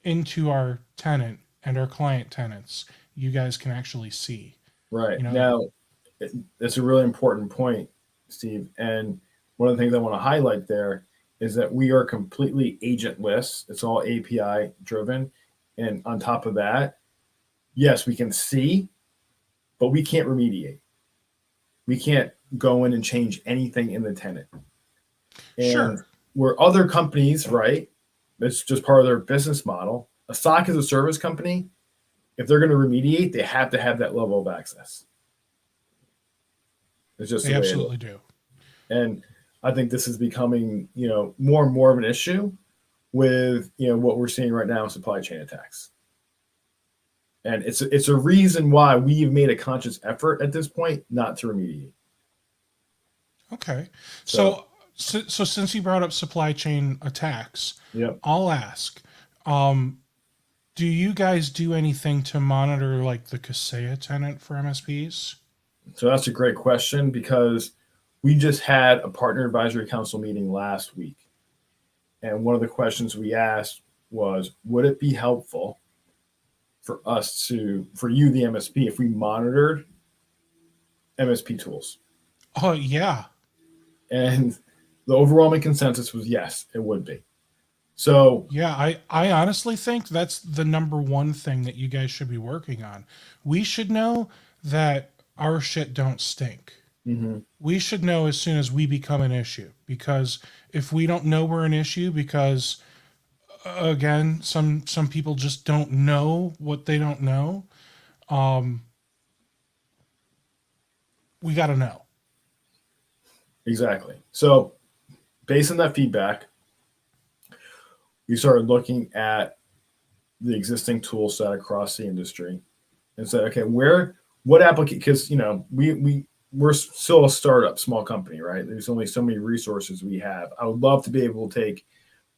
into our tenant and our client tenants you guys can actually see. Right. You know, Now, that's a really important point, Steve. And one of the things I want to highlight there is that we are completely agentless. It's all API driven. And on top of that, yes, we can see, but we can't remediate. We can't go in and change anything in the tenant. And sure. where other companies, right, it's just part of their business model. A SOC as a service company, if they're going to remediate, they have to have that level of access. It's just They the way it is. absolutely do. And I think this is becoming, more and more of an issue with, what we're seeing right now in supply chain attacks. And it's a reason why we've made a conscious effort at this point not to remediate. Okay. So, So since you brought up supply chain attacks, yeah. I'll ask, do you guys do anything to monitor like the Kaseya tenant for MSPs? So that's a great question because we just had a partner advisory council meeting last week. And one of the questions we asked was, would it be helpful for you, the MSP, if we monitored MSP tools? Oh yeah. And the overwhelming consensus was yes, it would be. So, Yeah, I honestly think that's the number one thing that you guys should be working on. We should know that our shit don't stink. mm-hmm. We should know as soon as we become an issue, because if we don't know we're an issue, because again, some people just don't know what they don't know, we got to know. Exactly. So, based on that feedback, we started looking at the existing tool set across the industry and said, okay, what application? Because we're still a startup, small company, right? There's only so many resources we have. I would love to be able to take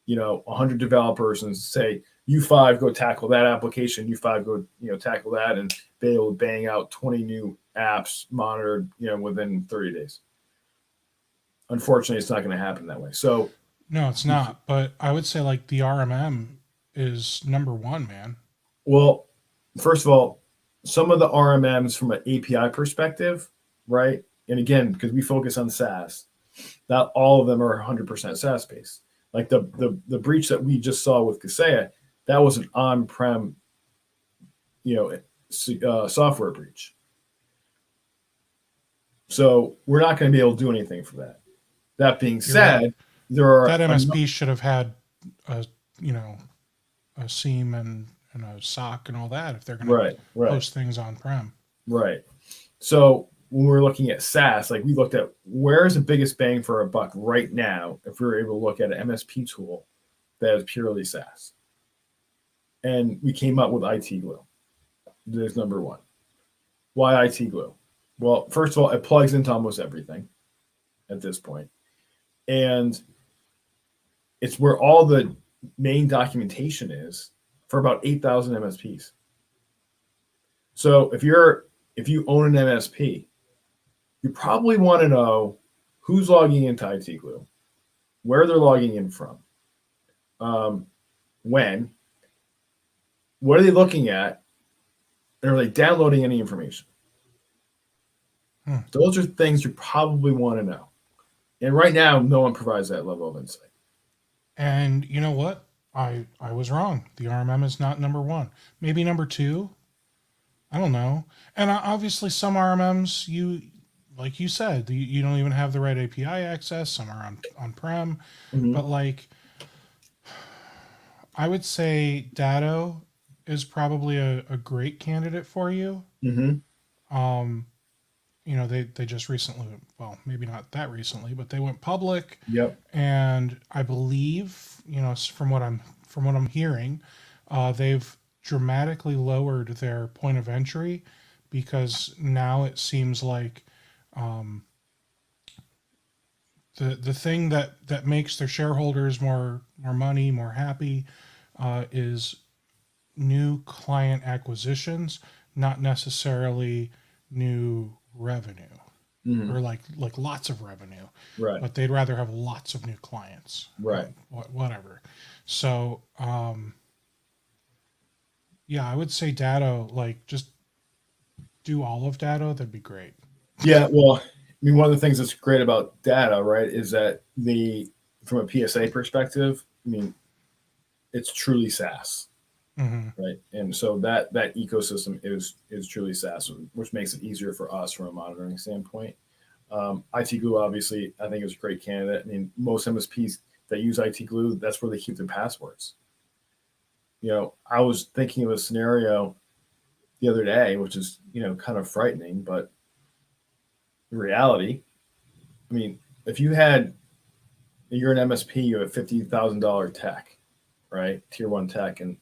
100 developers and say, you 5 go tackle that application, you 5 go tackle that, and be able to bang out 20 new apps monitored within 30 days. Unfortunately, it's not going to happen that way. So No, it's not. But I would say like the RMM is number one, man. well, first of all, some of the RMMs from an API perspective, right? And again, because we focus on SaaS, not all of them are 100% SaaS based. Like the breach that we just saw with Kaseya, that was an on-prem, software breach. So we're not going to be able to do anything for that. That being said, Right. there are That MSP should have had a a SIEM and a SOC and all that if they're going to right, host things on prem. right. So when we're looking at SaaS, like we looked at where is the biggest bang for our buck right now if we were able to look at an MSP tool that is purely SaaS. And we came up with IT Glue. There's number one. Why IT Glue? Well, first of all, it plugs into almost everything at this point. And it's where all the main documentation is for about 8,000 MSPs. So if you own an MSP, you probably want to know who's logging into IT Glue, where they're logging in from, when, what are they looking at, and are they downloading any information? Those are things you probably want to know. And right now, no one provides that level of insight. And you know what? I was wrong. The RMM is not number one. Maybe number two. I don't know. And obviously, some RMMs like you said, you don't even have the right API access. Some are on-prem, but like I would say Datto is probably a great candidate for you. You know, they just recently, well, maybe not that recently, but they went public. Yep. And I believe, you know, from what I'm hearing, they've dramatically lowered their point of entry because now it seems like the thing that makes their shareholders more money, more happy, is new client acquisitions, not necessarily new revenue or like lots of revenue. Right. But they'd rather have lots of new clients. Right. Whatever. So, yeah, I would say Datto, like just do all of Datto. That'd be great. Yeah. Well, I mean, one of the things that's great about Datto, right, is that from a PSA perspective, I mean, it's truly SaaS. Right. And so that ecosystem is truly SaaS, which makes it easier for us from a monitoring standpoint. IT Glue, obviously, I think is a great candidate. I mean, most MSPs that use IT Glue, that's where they keep their passwords. You know, I was thinking of a scenario the other day, which is, you know, kind of frightening, but the reality, I mean, if you're an MSP, you have a $50,000 tech, right? Tier 1 tech, and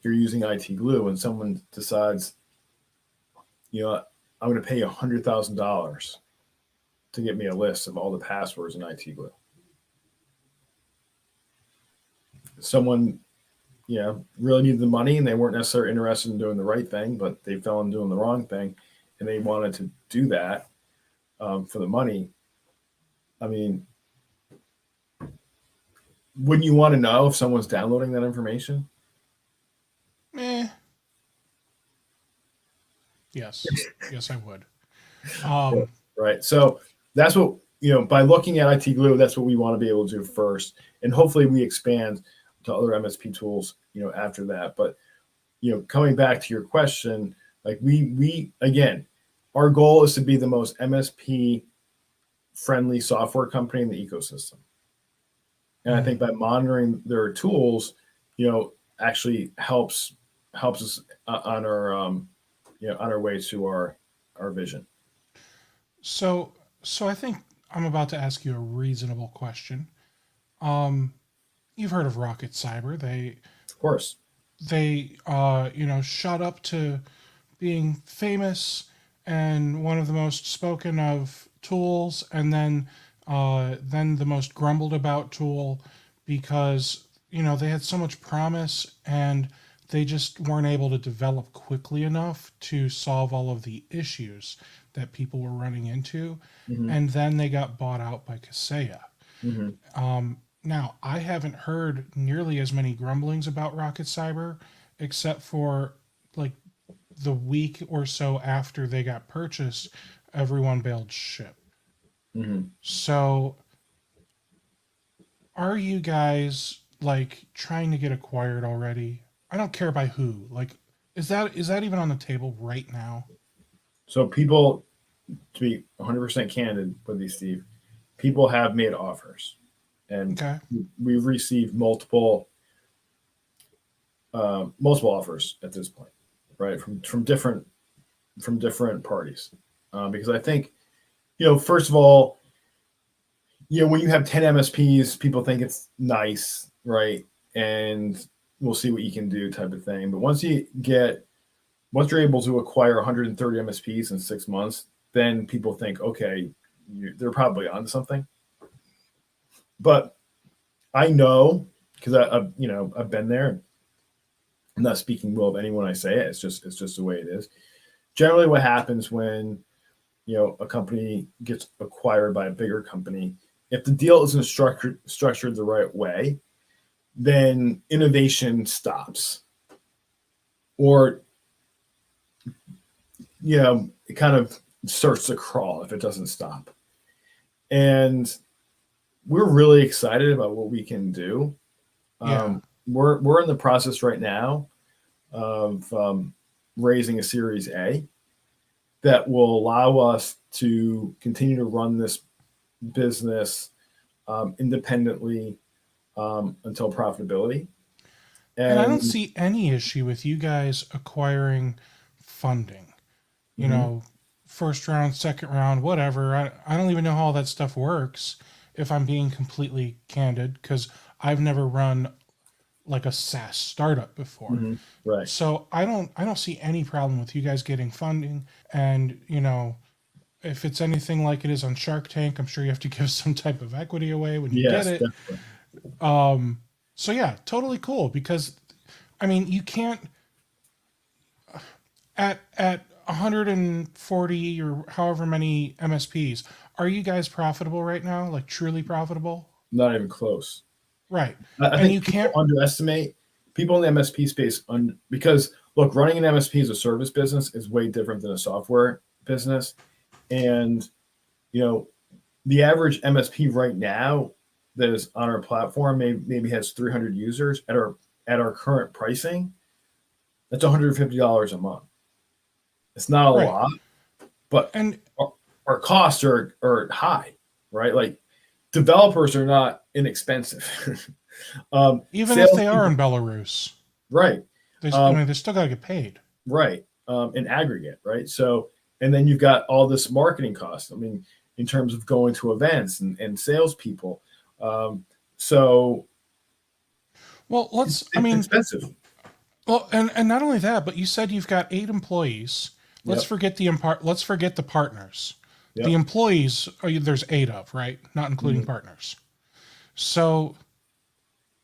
you're using IT Glue, and someone decides, you know, I'm going to pay you $100,000 to get me a list of all the passwords in IT Glue. Someone, you know, really needed the money, and they weren't necessarily interested in doing the right thing, but they fell in doing the wrong thing, and they wanted to do that for the money. I mean, wouldn't you want to know if someone's downloading that information? Yes, I would. Right. So that's what, you know, by looking at IT Glue, that's what we want to be able to do first. And hopefully we expand to other MSP tools, you know, after that. But, you know, coming back to your question, like we again, our goal is to be the most MSP friendly software company in the ecosystem. And I think by monitoring their tools, you know, actually helps us on our you know, on our way to our vision. So I think I'm about to ask you a reasonable question. You've heard of Rocket Cyber. Of course. They you know, shot up to being famous and one of the most spoken of tools, and then the most grumbled about tool because, you know, they had so much promise and they just weren't able to develop quickly enough to solve all of the issues that people were running into. And then they got bought out by Kaseya. Now, I haven't heard nearly as many grumblings about Rocket Cyber, except for like the week or so after they got purchased, everyone bailed ship. So, are you guys like trying to get acquired already? I don't care by who. Like, is that even on the table right now? So people, to be 100% candid with you, Steve, people have made offers, and we've received multiple offers at this point, right? From different parties, because I think, you know, first of all, you know, when you have 10 MSPs, people think it's nice, right? And we'll see what you can do type of thing. But once you're able to acquire 130 MSPs in 6 months, then people think, okay, they're probably on something. But I know, because I've been there. I'm not speaking well of anyone I say it. It's just the way it is. Generally, what happens when a company gets acquired by a bigger company, if the deal isn't structured the right way, then innovation stops, or it kind of starts to crawl if it doesn't stop. And we're really excited about what we can do. Yeah. We're in the process right now of raising a Series A that will allow us to continue to run this business independently until profitability. And I don't And see any issue with you guys acquiring funding. You mhm, know, first round, second round, whatever. I don't even know how all that stuff works, if I'm being completely candid, because I've never run like a SaaS startup before. mhm, right. So I don't see any problem with you guys getting funding. And if it's anything like it is on Shark Tank, I'm sure you have to give some type of equity away when you get Yes, it. definitely. So yeah, totally cool, because I mean, you can't at 140 or however many MSPs, are you guys profitable right now? Like truly profitable? Not even close. Right. I And you think people can't. underestimate people in the MSP space because look, running an MSP as a service business is way different than a software business. And you know, the average MSP right now that is on our platform maybe has 300 users at our current pricing. That's $150 a month. It's not a Right. lot, but And our costs are high, right? Like developers are not inexpensive. even if they are Salespeople, in Belarus, right? I Um, mean, they still got to get paid. right. In aggregate, right? So, and then you've got all this marketing costs. I mean, in terms of going to events and salespeople. Um, so Well, I it's mean, expensive. well, and not only that, but you said you've got 8 employees. Let's Yep. forget let's forget the partners. The Yep. employees there's 8 of, right? Not including Mhm. partners. So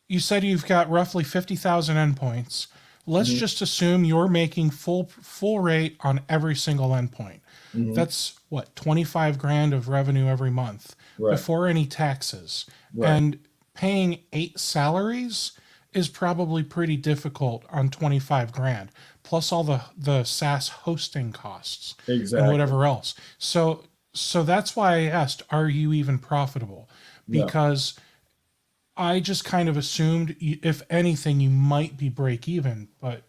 you said you've got roughly 50,000 endpoints. Let's Mhm. just assume you're making full rate on every single endpoint. Mhm. That's what, 25 grand of revenue every month Right. before any taxes. Right. And paying 8 salaries is probably pretty difficult on 25 grand, plus all the SaaS hosting costs and Exactly. whatever else. So that's why I asked, are you even profitable? No, Because I just kind of assumed, if anything, you might be break even, but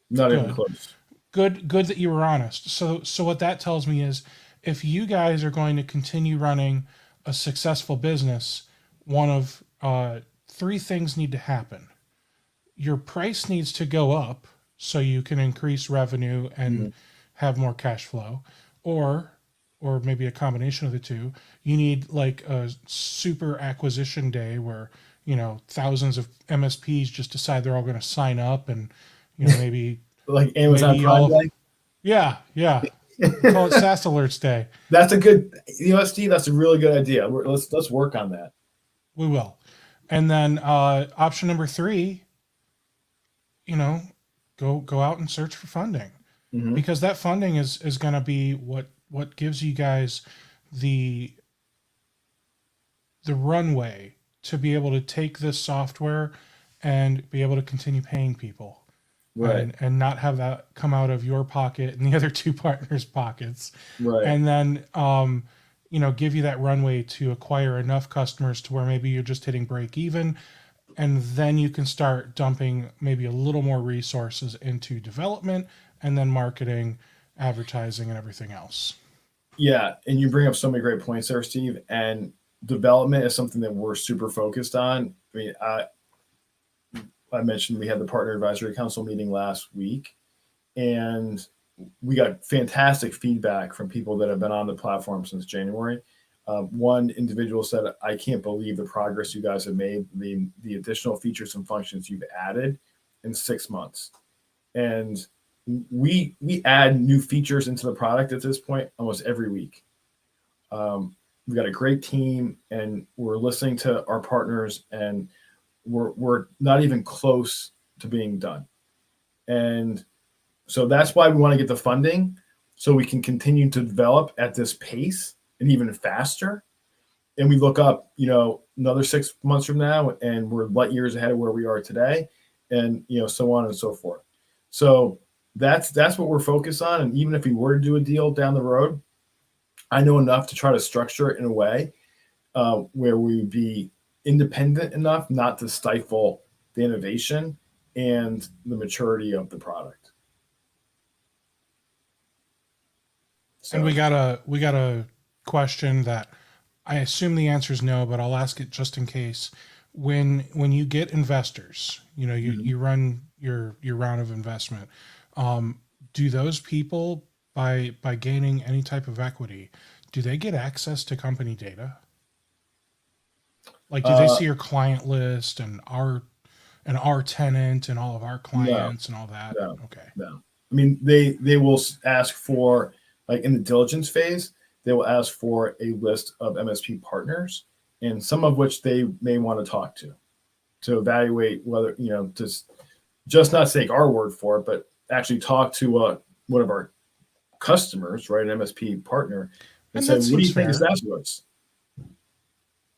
not even good, close. good that you were honest. So what that tells me is, if you guys are going to continue running a successful business, one of 3 things need to happen. Your price needs to go up so you can increase revenue and Mhm. have more cash flow, or maybe a combination of the two. You need like a super acquisition day where thousands of MSPs just decide they're all going to sign up, and maybe Like Amazon maybe Prime all. Day. Yeah, we call it SaaS alerts day. That's a good USD. That's a really good idea. Let's work on that. We will. And then option number 3, you know go out and search for funding, Hmm. because that funding is going to be what gives you guys the runway to be able to take this software and be able to continue paying people, Right. and not have that come out of your pocket and the other 2 partners' pockets, Right. and then give you that runway to acquire enough customers to where maybe you're just hitting break even, and then you can start dumping maybe a little more resources into development, and then marketing, advertising, and everything else. Yeah, and you bring up so many great points there, Steve. And development is something that we're super focused on. I mean, I mentioned we had the partner advisory council meeting last week, and we got fantastic feedback from people that have been on the platform since January. One individual said, "I can't believe the progress you guys have made, the additional features and functions you've added in 6 months." And we add new features into the product at this point almost every week. We've got a great team, and we're listening to our partners, and we're not even close to being done. And so that's why we want to get the funding so we can continue to develop at this pace and even faster. And we look up, another 6 months from now, and we're light years ahead of where we are today, and so on and so forth. So that's what we're focused on. And even if we were to do a deal down the road, I know enough to try to structure it in a way where we would be independent enough not to stifle the innovation and the maturity of the product. So. And we got a question that I assume the answer is no, but I'll ask it just in case. When you get investors, you run your round of investment. Do those people, by gaining any type of equity, do they get access to company data? Like, do they see your client list and our tenant and all of our clients and all that? No, okay. No. I mean, they will ask for, like in the diligence phase, they will ask for a list of MSP partners, and some of which they may want to talk to evaluate whether, just not take our word for it, but actually talk to one of our customers, right, an MSP partner, and say, what do you think is that worth?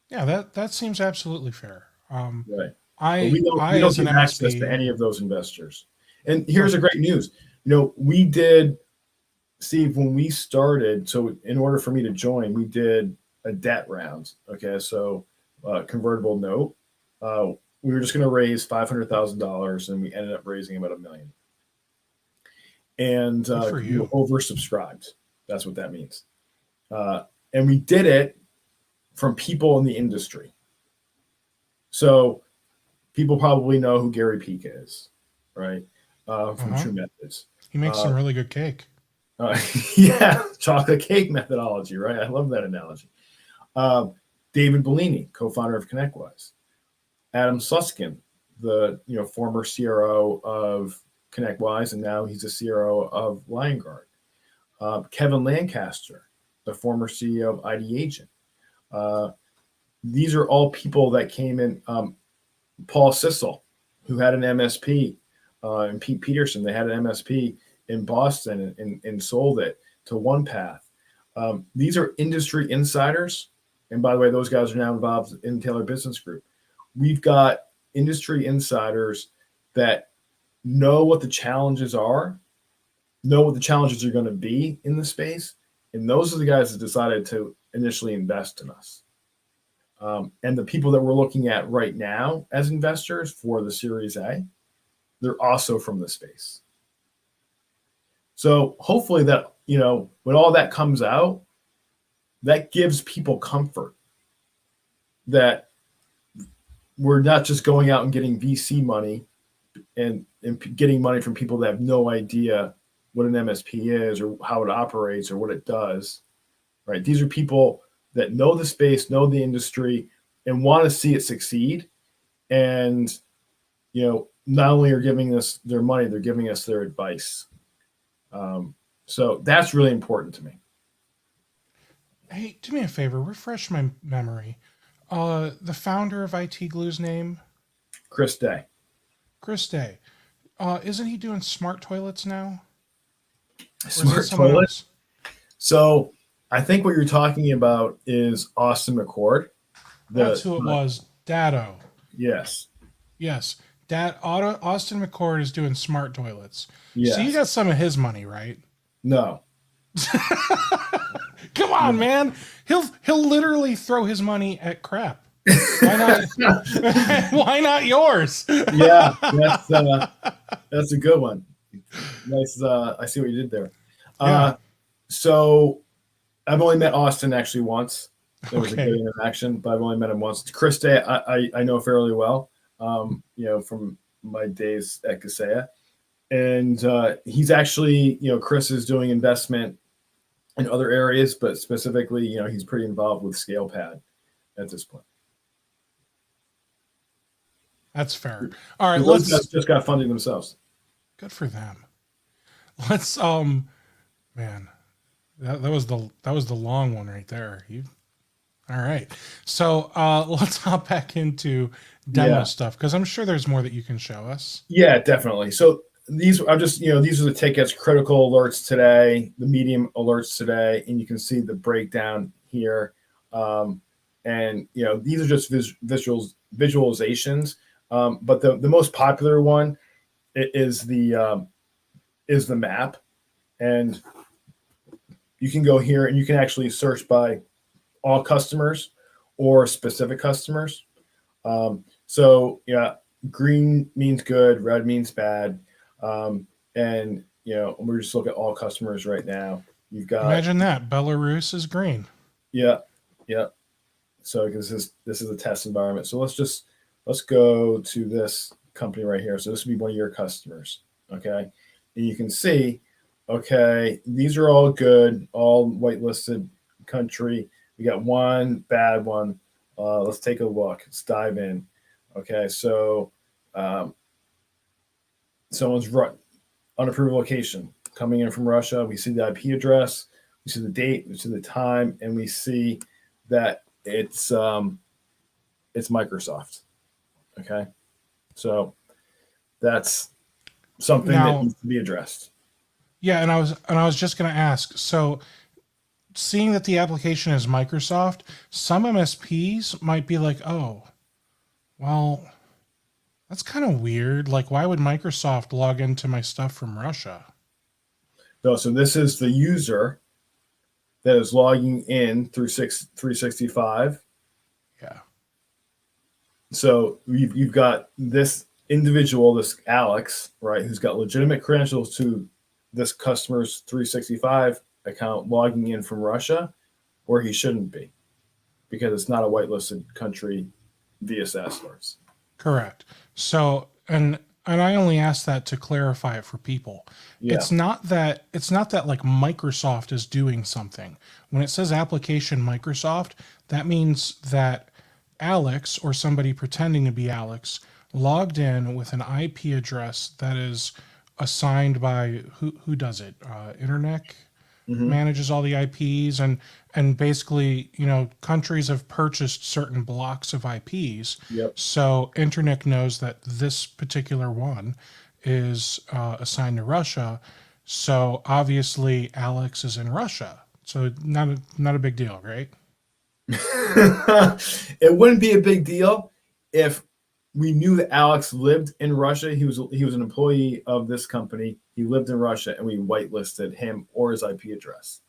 Yeah, that seems absolutely fair. Right. We don't get access to any of those investors. And here's the great news. We did, Steve, when we started, so in order for me to join, we did a debt round. Okay, so convertible note. We were just going to raise $500,000, and we ended up raising about $1 million. And we were oversubscribed. That's what that means. And we did it from people in the industry. So people probably know who Gary Peak is, right? From True Methods. He makes some really good cake. Yeah, chocolate cake methodology, right? I love that analogy. David Bellini, co-founder of ConnectWise. Adam Susskind, the former CRO of ConnectWise, and now he's a CRO of LionGuard. Kevin Lancaster, the former CEO of ID Agent. These are all people that came in. Paul Sissel, who had an MSP, and Pete Peterson, they had an MSP in Boston and sold it to OnePath. These are industry insiders. And by the way, those guys are now involved in Taylor Business Group. We've got industry insiders that know what the challenges are, know what the challenges are going to be in the space. And those are the guys that decided to initially invest in us. And the people that we're looking at right now as investors for the Series A, they're also from the space. So hopefully that, when all that comes out, that gives people comfort that we're not just going out and getting VC money and getting money from people that have no idea what an MSP is or how it operates or what it does, right? These are people that know the space, know the industry, and want to see it succeed. And, not only are giving us their money, they're giving us their advice. So that's really important to me. Hey, do me a favor, refresh my memory. The founder of IT Glue's name? Chris Day. Chris Day. Isn't he doing smart toilets now? Smart toilets? So I think what you're talking about is Austin McCord. That's who it was. Dado. Yes. Yes. Austin McCord is doing smart toilets. Yes. So you got some of his money, right? No. Come on, man. He'll literally throw his money at crap. Why not? Why not yours? Yeah, that's a good one. Nice. I see what you did there. Yeah. So I've only met Austin actually once. There was Okay. a good interaction, but I've only met him once. Chris Day, I know fairly well, from my days at Kaseya. And he's actually, Chris is doing investment in other areas, but specifically, he's pretty involved with ScalePad at this point. That's fair. All right, those guys just got funding themselves. Good for them. Let's man, that was the long one right there. All right. So let's hop back into demo stuff because I'm sure there's more that you can show us. Yeah, definitely. So these are just, these are the tickets, critical alerts today, the medium alerts today, and you can see the breakdown here. And these are just visualizations. But the most popular one is the map, and you can go here and you can actually search by all customers or specific customers. So yeah, green means good, red means bad. And we're just looking at all customers right now. You've got, imagine that Belarus is green. Yeah. So because this is a test environment. So let's go to this company right here. So this would be one of your customers. Okay. And you can see, okay, these are all good, all whitelisted country. We got one bad one. Let's take a look. Let's dive in. Okay. So someone's unapproved location coming in from Russia. We see the IP address, we see the date, we see the time, and we see that it's Microsoft. Okay, so that's something that needs to be addressed. Yeah, and I was just going to ask. So, seeing that the application is Microsoft, some MSPs might be like, "Oh, well, that's kind of weird. Like, why would Microsoft log into my stuff from Russia?" No, so this is the user that is logging in through 365. Yeah. So you've got this individual, this Alex, right, who's got legitimate credentials to this customer's 365 account logging in from Russia, where he shouldn't be, because it's not a whitelisted country via SaaS alerts. Correct. So, and I only ask that to clarify it for people. Yeah. It's not that like Microsoft is doing something. When it says application Microsoft, that means that Alex or somebody pretending to be Alex logged in with an IP address that is assigned by who does it? Internet manages all the IPs, and basically, countries have purchased certain blocks of IPs. Yep. So Internet knows that this particular one is assigned to Russia. So obviously Alex is in Russia. So not a big deal, right? It wouldn't be a big deal if we knew that Alex lived in Russia. He was an employee of this company. He lived in Russia, and we whitelisted him or his IP address,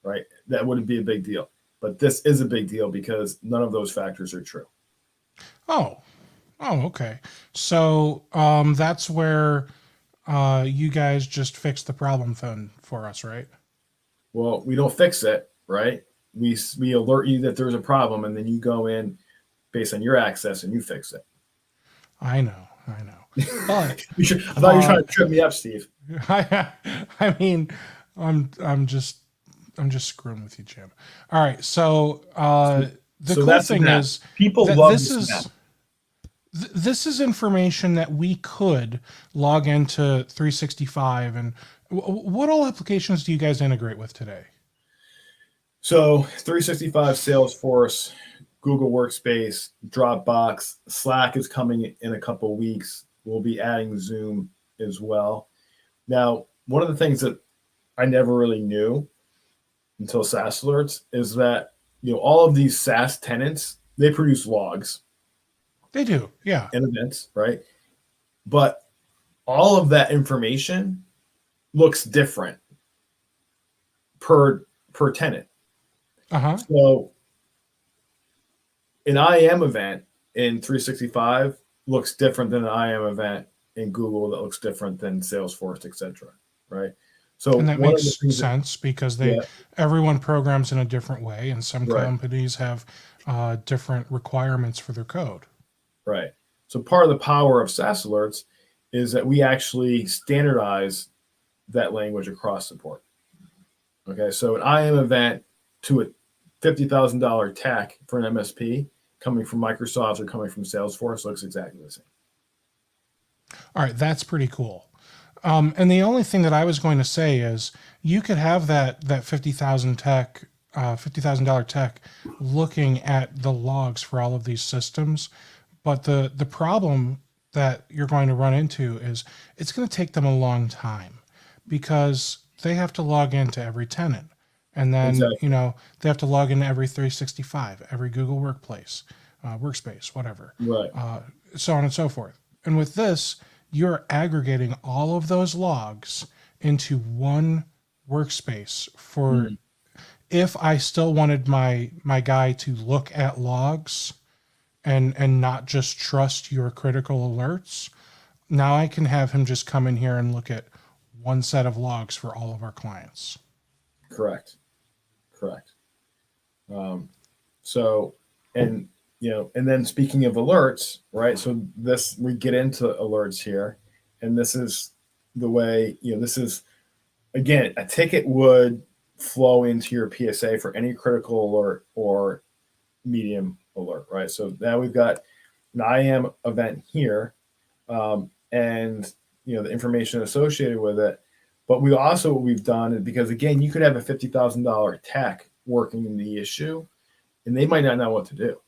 right? That wouldn't be a big deal. But this is a big deal because none of those factors are true. Oh, okay. So that's where you guys just fixed the problem phone for us, right? Well, we don't fix it, right? We alert you that there's a problem, and then you go in based on your access and you fix it. I know. But I thought you were trying to trip me up, Steve. I mean, I'm just screwing with you, Jim. All right, so the cool thing is people love this. This is information that we could log into 365. And what all applications do you guys integrate with today? So 365, Salesforce, Google Workspace, Dropbox, Slack is coming in a couple of weeks. We'll be adding Zoom as well. Now, one of the things that I never really knew until SaaS alerts is that all of these SaaS tenants, they produce logs. They do, yeah. And events, right? But all of that information looks different per tenant. So an IAM event in 365 looks different than an IAM event in Google that looks different than Salesforce, etc. Right? So and that makes sense because everyone programs in a different way, and some companies have different requirements for their code. Right. So part of the power of SaaS alerts is that we actually standardize that language across the board. Okay. So an IAM event to a $50,000 tech for an MSP coming from Microsoft or coming from Salesforce looks exactly the same. All right. That's pretty cool. And the only thing that I was going to say is you could have that $50,000 tech looking at the logs for all of these systems. But the problem that you're going to run into is it's going to take them a long time because they have to log into every tenant. And then, Exactly. they have to log into every 365, every Google Workplace, Workspace, whatever, Right. so on and so forth. And with this, you're aggregating all of those logs into one workspace for Mm, if I still wanted my guy to look at logs and not just trust your critical alerts, now I can have him just come in here and look at one set of logs for all of our clients. correct. Correct. So, and and then speaking of alerts, right? So this we get into alerts here, and this is the way this is again a ticket would flow into your PSA for any critical alert or medium alert, right? So now we've got an IAM event here, and the information associated with it. But we also what we've done is because again, you could have a $50,000 tech working in the issue, and they might not know what to do,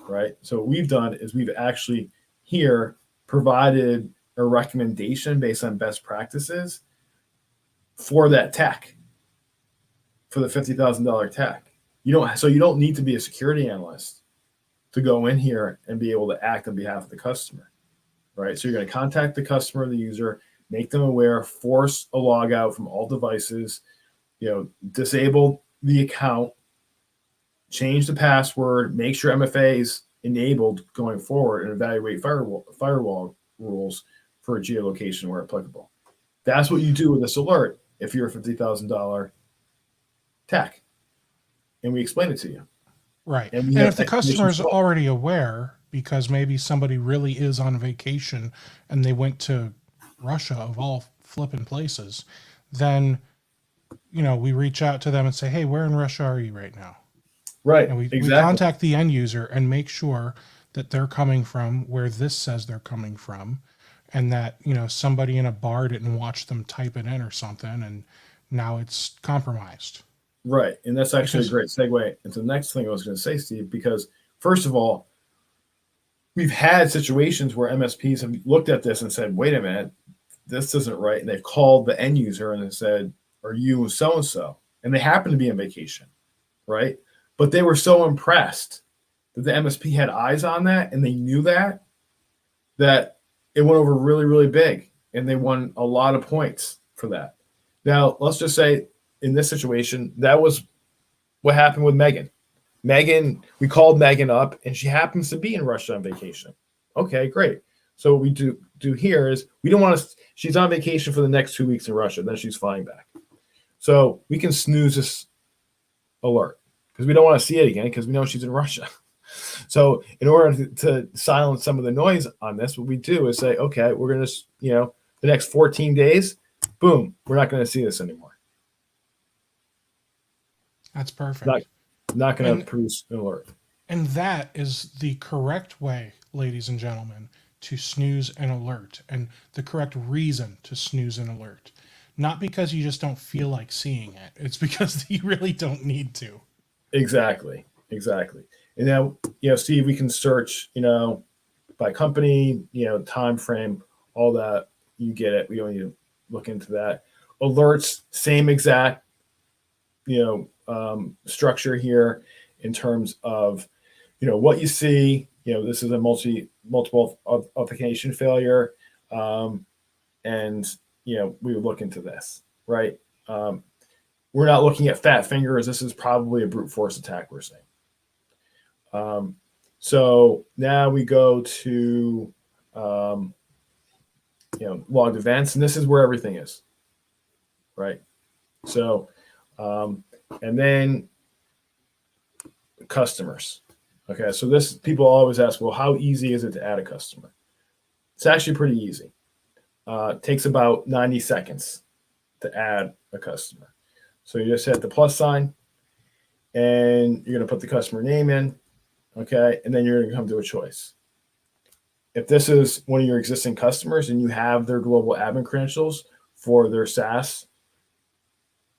right? So what we've done is we've actually here provided a recommendation based on best practices for that tech, for the $50,000 tech. You don't need to be a security analyst to go in here and be able to act on behalf of the customer, right? So you're going to contact the customer, the user, make them aware, force a log out from all devices, disable the account, change the password, make sure MFA is enabled going forward, and evaluate firewall rules for a geolocation where applicable. That's what you do with this alert if you're a $50,000 tech, and we explain it to you. Right. And And if the customer is already aware, because maybe somebody really is on vacation and they went to Russia of all flipping places, then, we reach out to them and say, hey, where in Russia are you right now? right, And we exactly. contact the end user and make sure that they're coming from where this says they're coming from, and that, somebody in a bar didn't watch them type it in or something, and now it's compromised. Right. And that's actually Because, a great segue into the next thing I was going to say, Steve, because first of all, we've had situations where MSPs have looked at this and said, wait a minute, this isn't right. And they've called the end user and they said, are you so and so? And they happen to be on vacation, right? But they were so impressed that the MSP had eyes on that and they knew that it went over really, really big. And they won a lot of points for that. Now, let's just say in this situation, that was what happened with Megan. We called Megan up and she happens to be in Russia on vacation. Okay, great. So what we do here is we don't want to, she's on vacation for the next 2 weeks in Russia, then she's flying back. So we can snooze this alert because we don't want to see it again because we know she's in Russia. So in order to silence some of the noise on this, what we do is say, okay, we're going to, the next 14 days, boom, we're not going to see this anymore. that's perfect. Not going to produce an alert. And that is the correct way, ladies and gentlemen, to snooze an alert, and the correct reason to snooze an alert. Not because you just don't feel like seeing it. It's because you really don't need to. Exactly. And now, Steve, we can search, by company, time frame, all that. You get it. We don't need to look into that. Alerts, same exact, structure here in terms of, what you see. This is a multiple authentication failure, and we would look into this, right? We're not looking at fat fingers. This is probably a brute force attack we're seeing. So now we go to logged events, and this is where everything is, right? So and then customers. Okay, so this people always ask, well, how easy is it to add a customer? It's actually pretty easy. It takes about 90 seconds to add a customer. So you just hit the plus sign, and you're going to put the customer name in, okay, and then you're going to come to a choice. If this is one of your existing customers and you have their global admin credentials for their SaaS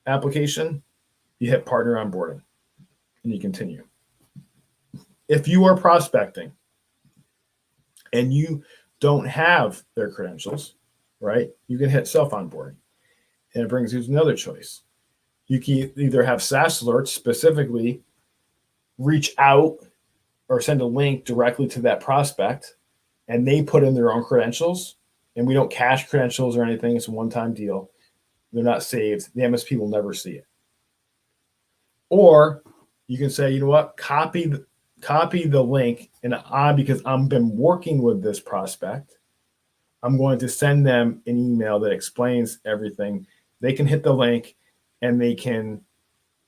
application, you hit partner onboarding, and you continue. If you are prospecting and you don't have their credentials, right, you can hit self-onboarding. And it brings you to another choice. You can either have SaaS alerts specifically reach out or send a link directly to that prospect, and they put in their own credentials, and we don't cache credentials or anything. It's a one-time deal. They're not saved. The MSP will never see it. Or you can say, you know what, copy the link, and because I've been working with this prospect, I'm going to send them an email that explains everything. They can hit the link, and they can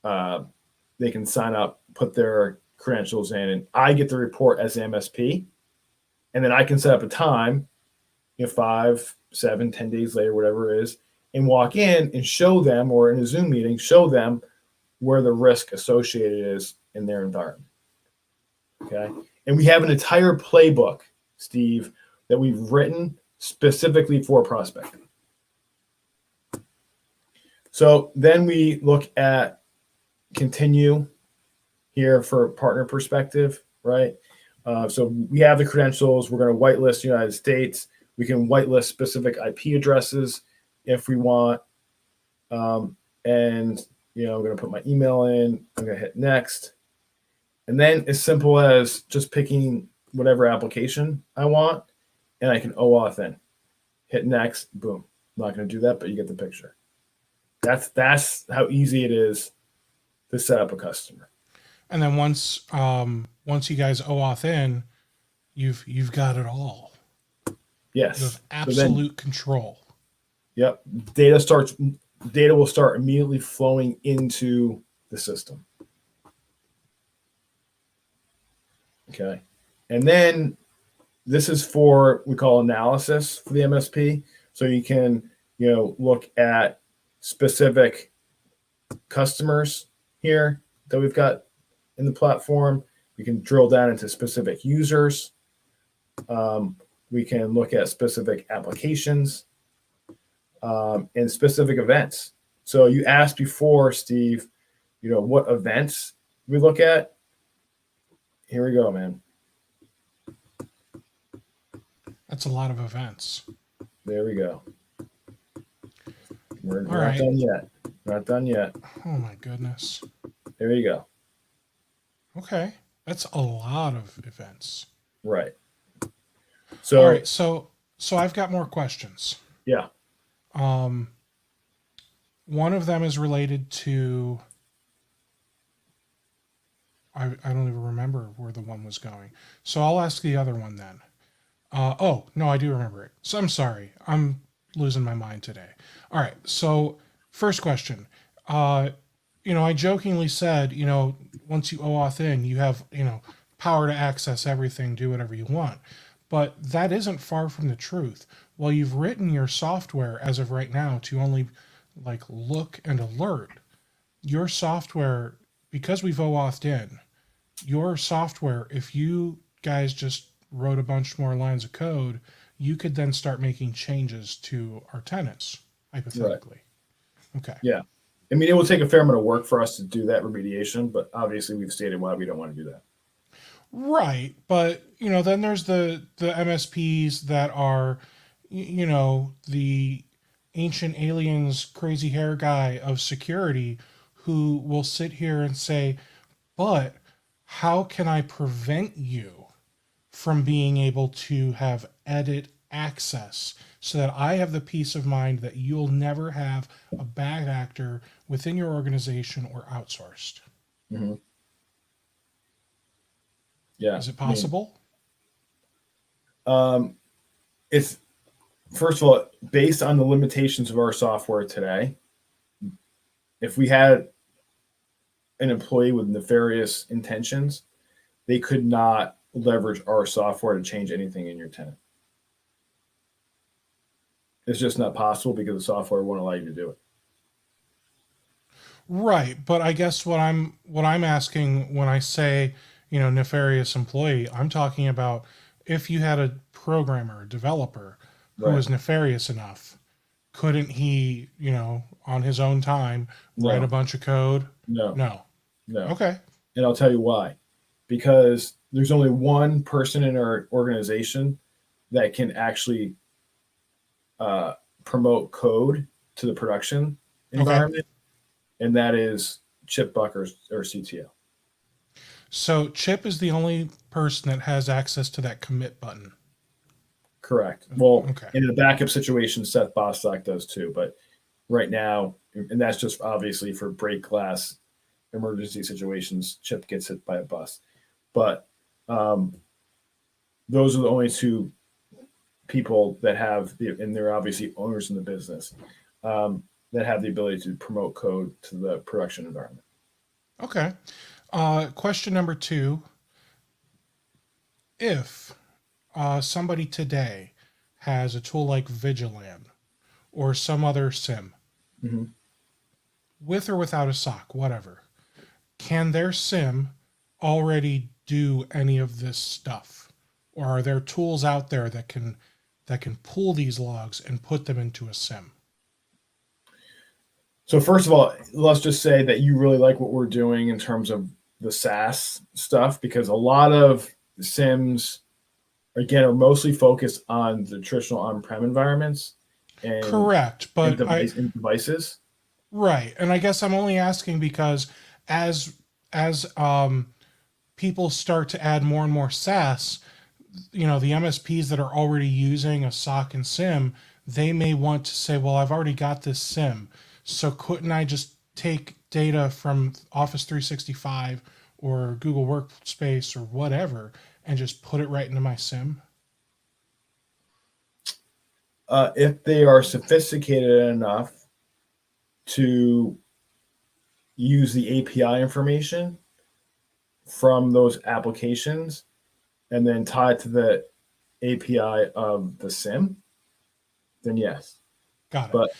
sign up, put their credentials in, and I get the report as an MSP, and then I can set up a time, 5, 7, 10 days later, whatever it is, and walk in and show them, or in a Zoom meeting, show them where the risk associated is in their environment. Okay. And we have an entire playbook, Steve, that we've written specifically for prospecting. So then we look at continue here for partner perspective, right? So we have the credentials. We're going to whitelist the United States. We can whitelist specific IP addresses if we want. And, I'm going to put my email in. I'm going to hit next. And then as simple as just picking whatever application I want, and I can OAuth in. Hit next, boom. I'm not going to do that, but you get the picture. That's how easy it is to set up a customer. And then once you guys OAuth in, you've got it all. Yes. You have absolute control. Yep. Data will start immediately flowing into the system. Okay. And then this is for, we call analysis for the MSP. So you can, look at specific customers here that we've got in the platform. We can drill down into specific users. We can look at specific applications and specific events. So you asked before, Steve, what events we look at. Here we go, man. That's a lot of events. There we go. We're All not right. done yet. Not done yet. Oh my goodness. There you go. Okay. That's a lot of events. Right. So, all right. So I've got more questions. Yeah. One of them is related to, I don't even remember where the one was going. So I'll ask the other one then. Oh, no, I do remember it. So I'm sorry. I'm losing my mind today. All right. So first question. I jokingly said, once you OAuth in, you have, power to access everything, do whatever you want. But that isn't far from the truth. Well, you've written your software as of right now to only look and alert. Your software, because we've OAuthed in, your software, if you guys just wrote a bunch more lines of code, you could then start making changes to our tenants, hypothetically. Right. Okay. Yeah. I mean, it will take a fair amount of work for us to do that remediation, but obviously we've stated why we don't want to do that. Right. But, then there's the MSPs that are, the ancient aliens, crazy hair guy of security who will sit here and say, but how can I prevent you from being able to have edit access so that I have the peace of mind that you'll never have a bad actor within your organization or outsourced? Mm-hmm. Yeah. Is it possible? It's, first of all, based on the limitations of our software today, if we had an employee with nefarious intentions, they could not leverage our software to change anything in your tenant. It's just not possible because the software won't allow you to do it. Right, but I guess what I'm asking when I say, nefarious employee, I'm talking about if you had a programmer, a developer who was nefarious enough, couldn't he, on his own time write a bunch of code? No. Okay. And I'll tell you why. Because there's only one person in our organization that can actually promote code to the production environment, and that is Chip Buck or CTO. So Chip is the only person that has access to that commit button. Correct. Well, Okay. in the backup situation, Seth Bostock does too, but right now, and that's just obviously for break glass emergency situations, Chip gets hit by a bus. But those are the only two people that have and they're obviously owners in the business, that have the ability to promote code to the production environment. Okay. Question number 2. If somebody today has a tool like Vigilan or some other SIM, Mm-hmm. with or without a SOC, whatever, can their SIM already do any of this stuff? Or are there tools out there that can pull these logs and put them into a SIM? So first of all, let's just say that you really like what we're doing in terms of the SaaS stuff, because a lot of SIMs, again, are mostly focused on the traditional on-prem environments and Correct, but and devices. Right, and I guess I'm only asking because as people start to add more and more SaaS, the MSPs that are already using a SOC and SIM, they may want to say, well, I've already got this SIM, so couldn't I just take data from Office 365 or Google Workspace or whatever and just put it right into my SIM? If they are sophisticated enough to use the API information from those applications and then tie it to the API of the SIM, then yes. Got it. But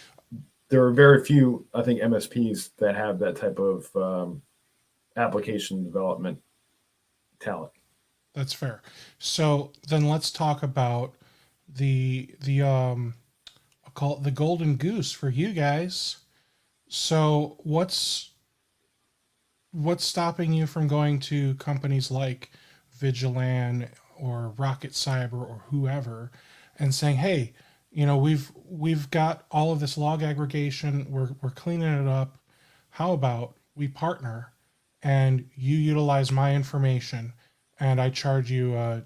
there are very few, I think, MSPs that have that type of application development talent. That's fair. So then let's talk about the I'll call it the golden goose for you guys. So what's stopping you from going to companies like Vigilan or Rocket Cyber or whoever and saying, hey, we've got all of this log aggregation, we're cleaning it up. How about we partner and you utilize my information and I charge you a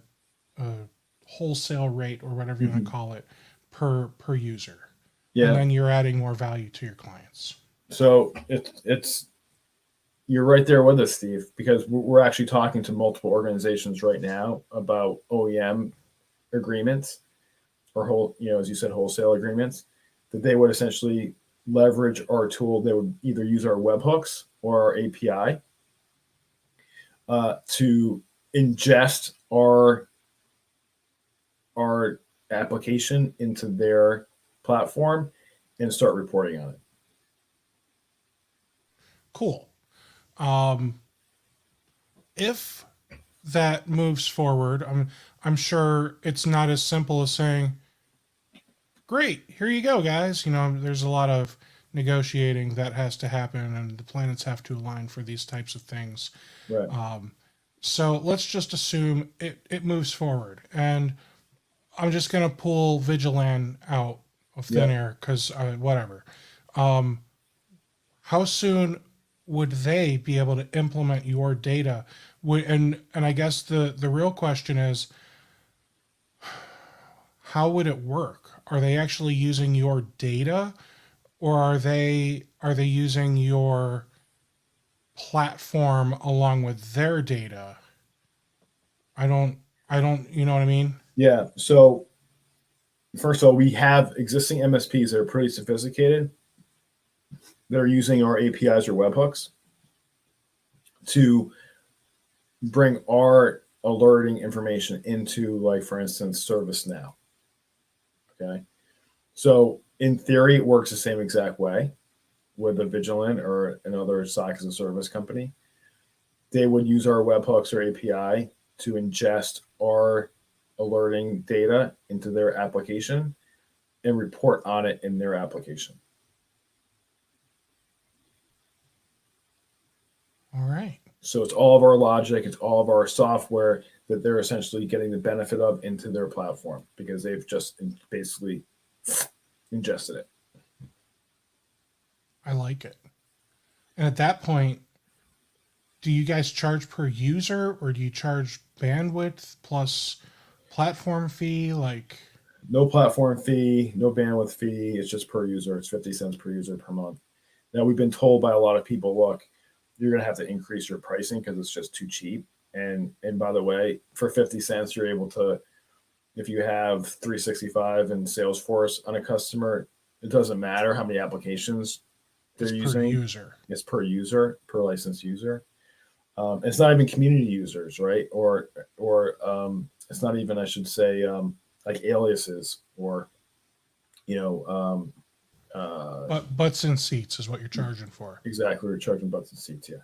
wholesale rate or whatever you want to call it per user. Yeah. And then you're adding more value to your clients. So it's you're right there with us, Steve, because we're actually talking to multiple organizations right now about OEM agreements or as you said, wholesale agreements that they would essentially leverage our tool. They would either use our webhooks or our API to ingest our application into their platform and start reporting on it. Cool. If that moves forward, I'm sure it's not as simple as saying, great, here you go, guys. There's a lot of negotiating that has to happen and the planets have to align for these types of things. Right. So let's just assume it moves forward. And I'm just going to pull Vigilan out of thin air because whatever. How soon would they be able to implement your data? And I guess the real question is, how would it work? Are they actually using your data, or are they using your platform along with their data? I don't, you know what I mean? Yeah. So first of all, we have existing MSPs that are pretty sophisticated. They're using our APIs or webhooks to bring our alerting information into, like, for instance, ServiceNow. Okay. So in theory, it works the same exact way with a Vigilant or another SOC as a service company. They would use our webhooks or API to ingest our alerting data into their application and report on it in their application. All right. So it's all of our logic, it's all of our software that they're essentially getting the benefit of into their platform because they've just basically ingested it. I like it. And at that point, do you guys charge per user or do you charge bandwidth plus platform fee? Like, No platform fee, no bandwidth fee. It's just per user. It's 50 cents per user per month. Now, we've been told by a lot of people, look, you're going to have to increase your pricing because it's just too cheap. And by the way, for 50 cents, you're able to, if you have 365 and Salesforce on a customer, it doesn't matter how many applications they're it's per using. user. It's per user, per licensed user. It's not even community users, right? Or it's not even, I should say, like aliases or, But butts and seats is what you're charging for. exactly. We're charging butts and seats, yeah.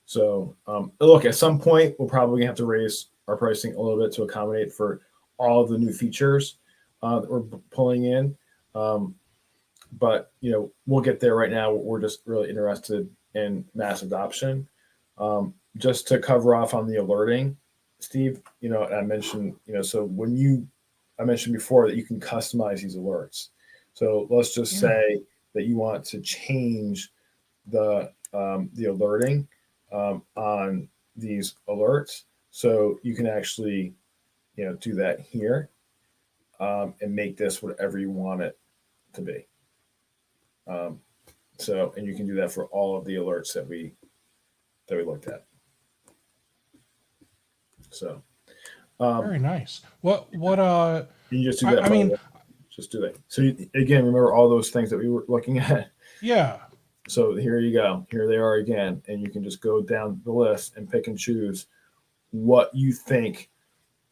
So look, at some point, we'll probably have to raise our pricing a little bit to accommodate for all of the new features that we're pulling in. But we'll get there. Right now, we're just really interested in mass adoption. Just to cover off on the alerting, Steve, I mentioned, so I mentioned before that you can customize these alerts. So let's just say that you want to change the alerting on these alerts. So you can actually, do that here and make this whatever you want it to be. And you can do that for all of the alerts that we looked at. So Very nice. What you just do that. I mean, just do that. So again, remember all those things that we were looking at. yeah. So here you go. Here they are again, and you can just go down the list and pick and choose what you think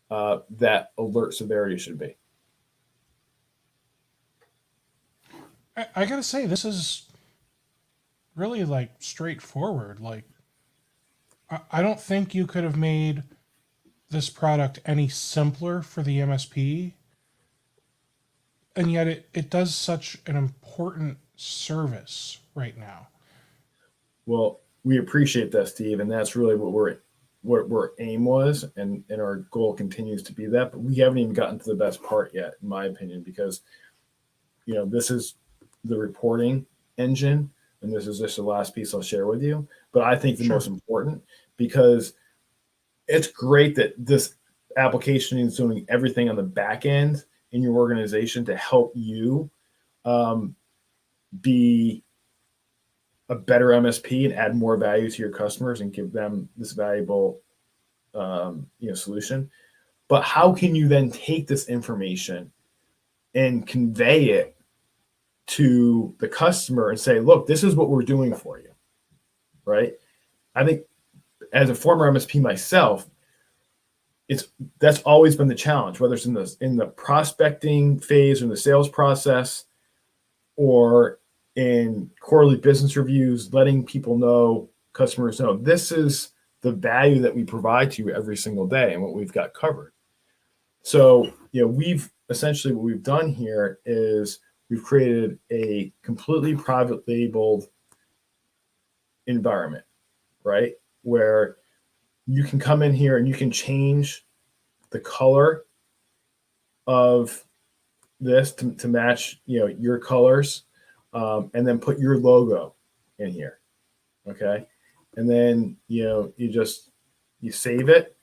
that alert severity should be. I gotta say, this is really like straightforward. Like, I don't think you could have made this product any simpler for the MSP. And yet it does such an important service right now. Well, we appreciate that, Steve, and that's really what our aim was, and our goal continues to be that. But we haven't even gotten to the best part yet, in my opinion, because this is the reporting engine, and this is just the last piece I'll share with you. But I think the most important, because it's great that this application is doing everything on the back end in your organization to help you be a better MSP and add more value to your customers and give them this valuable solution. But how can you then take this information and convey it to the customer and say, look, this is what we're doing for you, right? I think as a former MSP myself, that's always been the challenge, whether it's in the prospecting phase or in the sales process or in quarterly business reviews, letting customers know, this is the value that we provide to you every single day and what we've got covered. So, what we've done here is we've created a completely private labeled environment, right? Where you can come in here and you can change the color of this to match, your colors, and then put your logo in here. Okay. And then, you save it,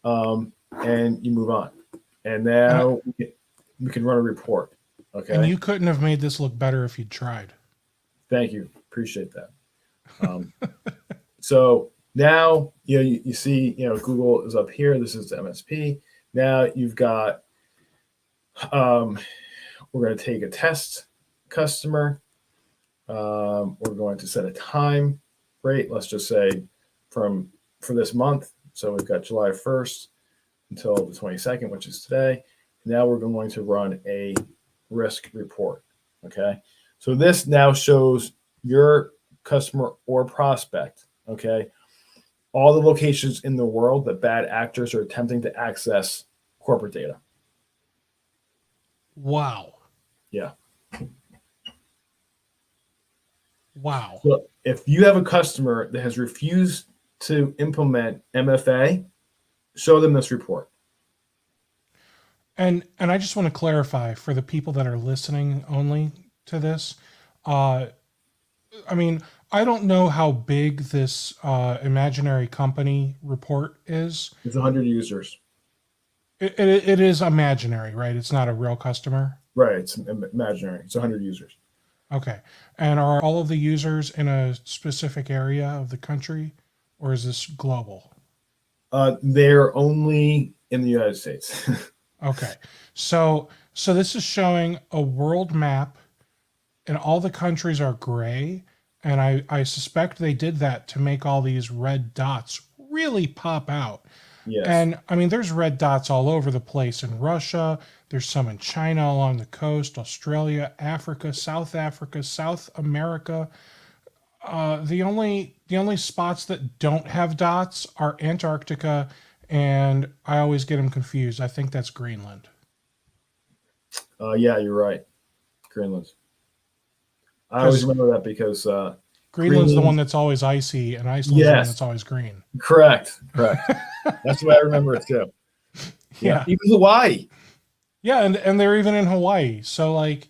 and you move on. And now we can run a report. Okay. And you couldn't have made this look better if you'd tried. Thank you. Appreciate that. So now, you see, Google is up here. This is the MSP. Now you've got, we're going to take a test customer. We're going to set a time rate. Let's just say for this month. So we've got July 1st until the 22nd, which is today. Now we're going to run a risk report. Okay. So this now shows your customer or prospect, okay, all the locations in the world that bad actors are attempting to access corporate data. Wow. Yeah. Wow. So if you have a customer that has refused to implement MFA, show them this report. And I just want to clarify for the people that are listening only to this. I mean, I don't know how big this imaginary company report is. It's 100 users. It is imaginary, right? It's not a real customer. Right. It's imaginary. It's 100 users. Okay. And are all of the users in a specific area of the country, or is this global? They're only in the United States. Okay. So this is showing a world map, and all the countries are gray. And I suspect they did that to make all these red dots really pop out. Yes. And I mean, there's red dots all over the place in Russia. There's some in China along the coast, Australia, Africa, South America. The only spots that don't have dots are Antarctica, and I always get them confused. I think that's Greenland. Yeah, you're right. Greenland. I always remember that because Greenland's the one that's always icy, and Iceland's the one that's always green. Correct. That's the way I remember it too. Yeah. Even Hawaii. Yeah, and they're even in Hawaii. So, like,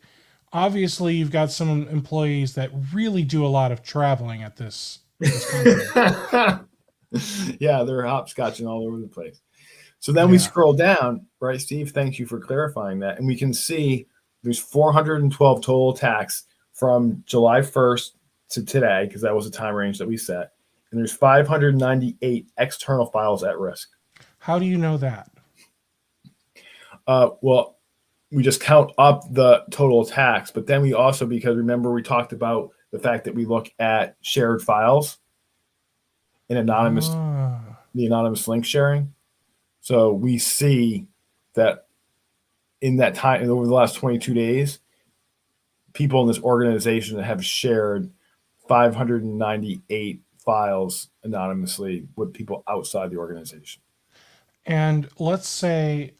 obviously you've got some employees that really do a lot of traveling at this company. Yeah, they're hopscotching all over the place. So then we scroll down, right, Steve? Thank you for clarifying that. And we can see there's 412 total attacks from July 1st to today, because that was the time range that we set. And there's 598 external files at risk. How do you know that? Well, we just count up the total attacks, but then we also, because remember we talked about the fact that we look at shared files in the anonymous link sharing. So we see that in that time, over the last 22 days, people in this organization have shared 598 files anonymously with people outside the organization. And let's say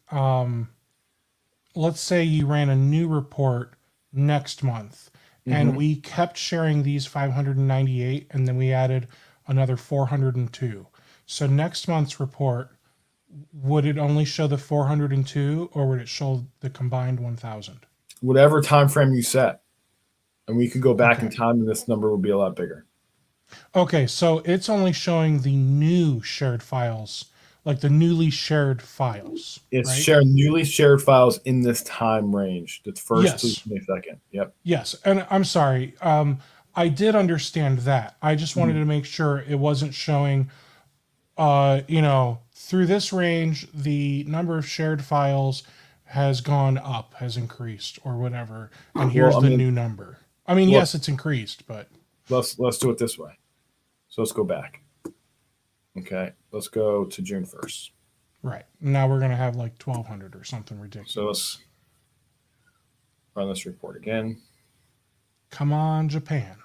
you ran a new report next month, and we kept sharing these 598, and then we added another 402. So next month's report, would it only show the 402, or would it show the combined 1,000? Whatever time frame you set. And we could go back in time, and this number would be a lot bigger. Okay, so it's only showing the new shared files, like the newly shared files. It's right? sharing newly shared files in this time range. That's first to the 22nd. Yep. Yes, and I'm sorry. I did understand that. I just wanted to make sure it wasn't showing, through this range, the number of shared files has gone up, has increased, or whatever. And here's the new number. I mean, yes, it's increased, but let's do it this way. So let's go back. Okay, let's go to June 1st. Right. Now we're going to have like 1,200 or something ridiculous. So let's run this report again. Come on, Japan.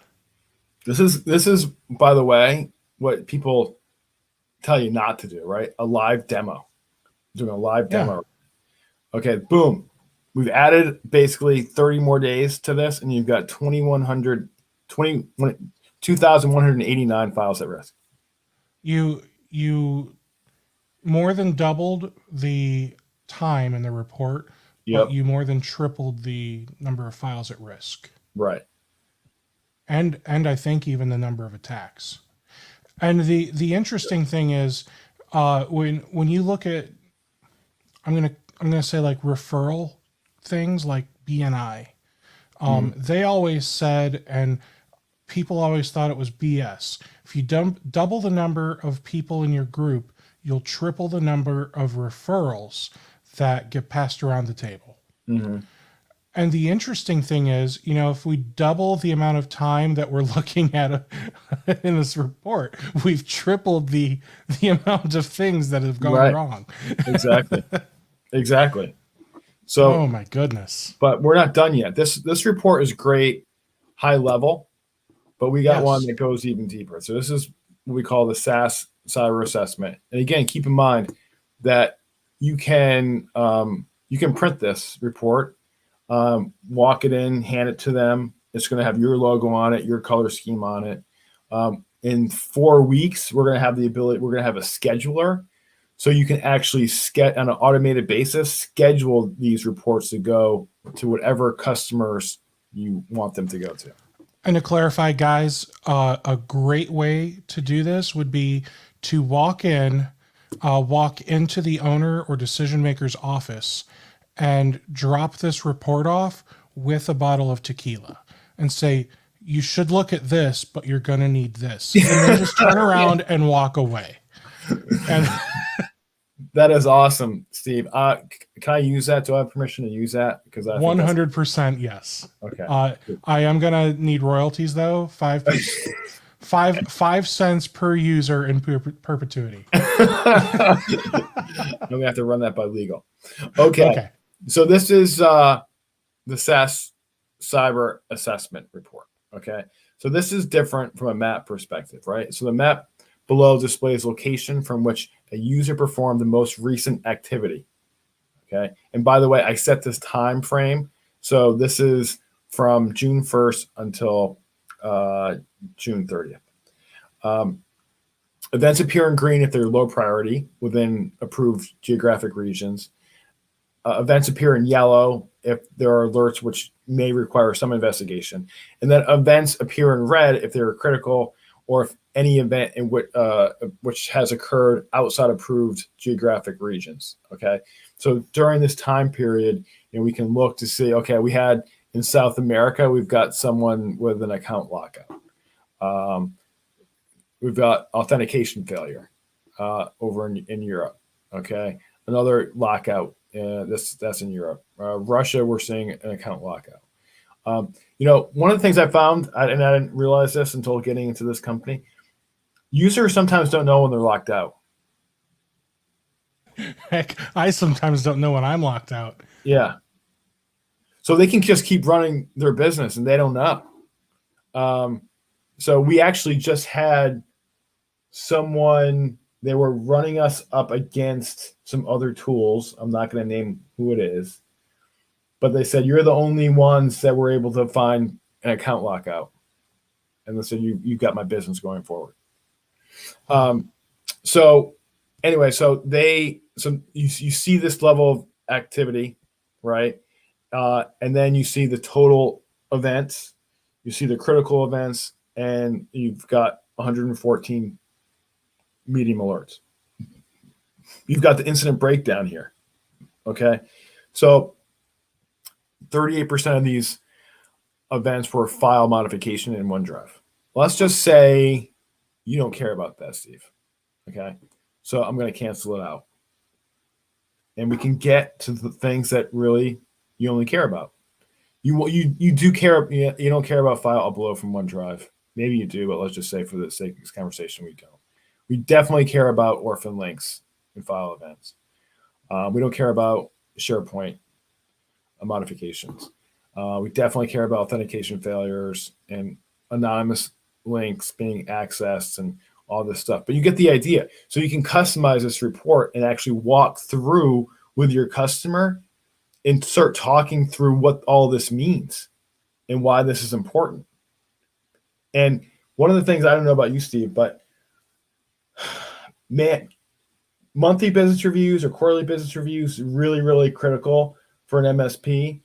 This is, by the way, what people tell you not to do, right? A live demo. Doing a live demo. Okay, boom. We've added basically 30 more days to this, and you've got 2,189 files at risk. You more than doubled the time in the report, but you more than tripled the number of files at risk. Right. And I think even the number of attacks. And the interesting thing is, when you look at, I'm gonna say like referral things like BNI, they always said, and people always thought it was BS. If you double the number of people in your group, you'll triple the number of referrals that get passed around the table. And the interesting thing is, if we double the amount of time that we're looking at in this report, we've tripled the amount of things that have gone wrong. Exactly. So, oh my goodness. But we're not done yet. This report is great, high level, but we got one that goes even deeper. So this is what we call the SaaS cyber assessment. And again, keep in mind that you can print this report, walk it in, hand it to them. It's going to have your logo on it, your color scheme on it. in 4 weeks, we're going to have the ability, we're going to have a scheduler. So you can actually on an automated basis, schedule these reports to go to whatever customers you want them to go to. And to clarify, guys, a great way to do this would be to walk into the owner or decision maker's office and drop this report off with a bottle of tequila and say, you should look at this, but you're going to need this. And then just turn around and walk away. And that is awesome, Steve. Can I use that? Do I have permission to use that? Because 100% yes. Okay. I am gonna need royalties though. 5 cents per user in perpetuity. I'm gonna have to run that by legal. Okay. So this is the SaaS cyber assessment report. Okay. So this is different from a map perspective, right? So the map below displays location from which a user performed the most recent activity. Okay. And by the way, I set this time frame. So this is from June 1st until June 30th. Events appear in green if they're low priority within approved geographic regions. Events appear in yellow if there are alerts which may require some investigation. And then events appear in red if they're critical or if any event in which has occurred outside approved geographic regions. Okay. So during this time period, we can look to see, okay, we had in South America, we've got someone with an account lockout. We've got authentication failure over in Europe. Okay. Another lockout. That's in Europe. Russia, we're seeing an account lockout. One of the things I found, and I didn't realize this until getting into this company, users sometimes don't know when they're locked out. Heck, I sometimes don't know when I'm locked out. Yeah. So they can just keep running their business and they don't know. So we actually just had someone, they were running us up against some other tools. I'm not going to name who it is, but they said, you're the only ones that were able to find an account lockout. And they said, you got my business going forward. So anyway, so you see this level of activity, right? And then you see the total events, you see the critical events, and you've got 114 medium alerts. You've got the incident breakdown here. Okay. So 38% of these events were file modification in OneDrive. Let's just say you don't care about that, Steve. Okay. So I'm going to cancel it out. And we can get to the things that really you only care about. You do care. You don't care about file upload from OneDrive. Maybe you do, but let's just say for the sake of this conversation, we don't. We definitely care about orphan links in file events. We don't care about SharePoint modifications. We definitely care about authentication failures and anonymous links being accessed and all this stuff. But you get the idea. So you can customize this report and actually walk through with your customer and start talking through what all this means and why this is important. And one of the things, I don't know about you, Steve, but man, monthly business reviews or quarterly business reviews really, really critical for an MSP.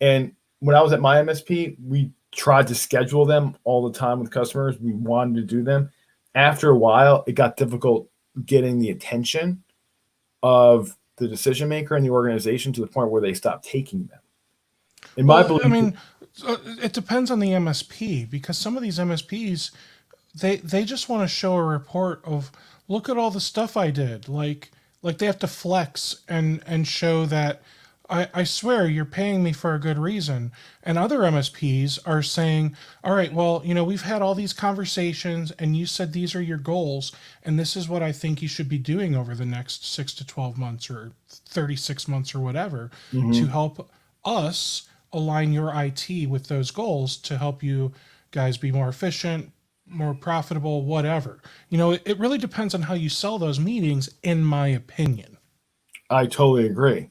And when I was at my MSP, we tried to schedule them all the time with customers. We wanted to do them. After a while, it got difficult getting the attention of the decision maker in the organization to the point where they stopped taking them. In my belief, I mean, it depends on the MSP, because some of these MSPs, they just want to show a report of, look at all the stuff I did. Like they have to flex and show that I swear you're paying me for a good reason. And other MSPs are saying, all right, well, we've had all these conversations and you said these are your goals. And this is what I think you should be doing over the next 6 to 12 months or 36 months or whatever to help us align your IT with those goals to help you guys be more efficient, more profitable, whatever. It really depends on how you sell those meetings, in my opinion. I totally agree.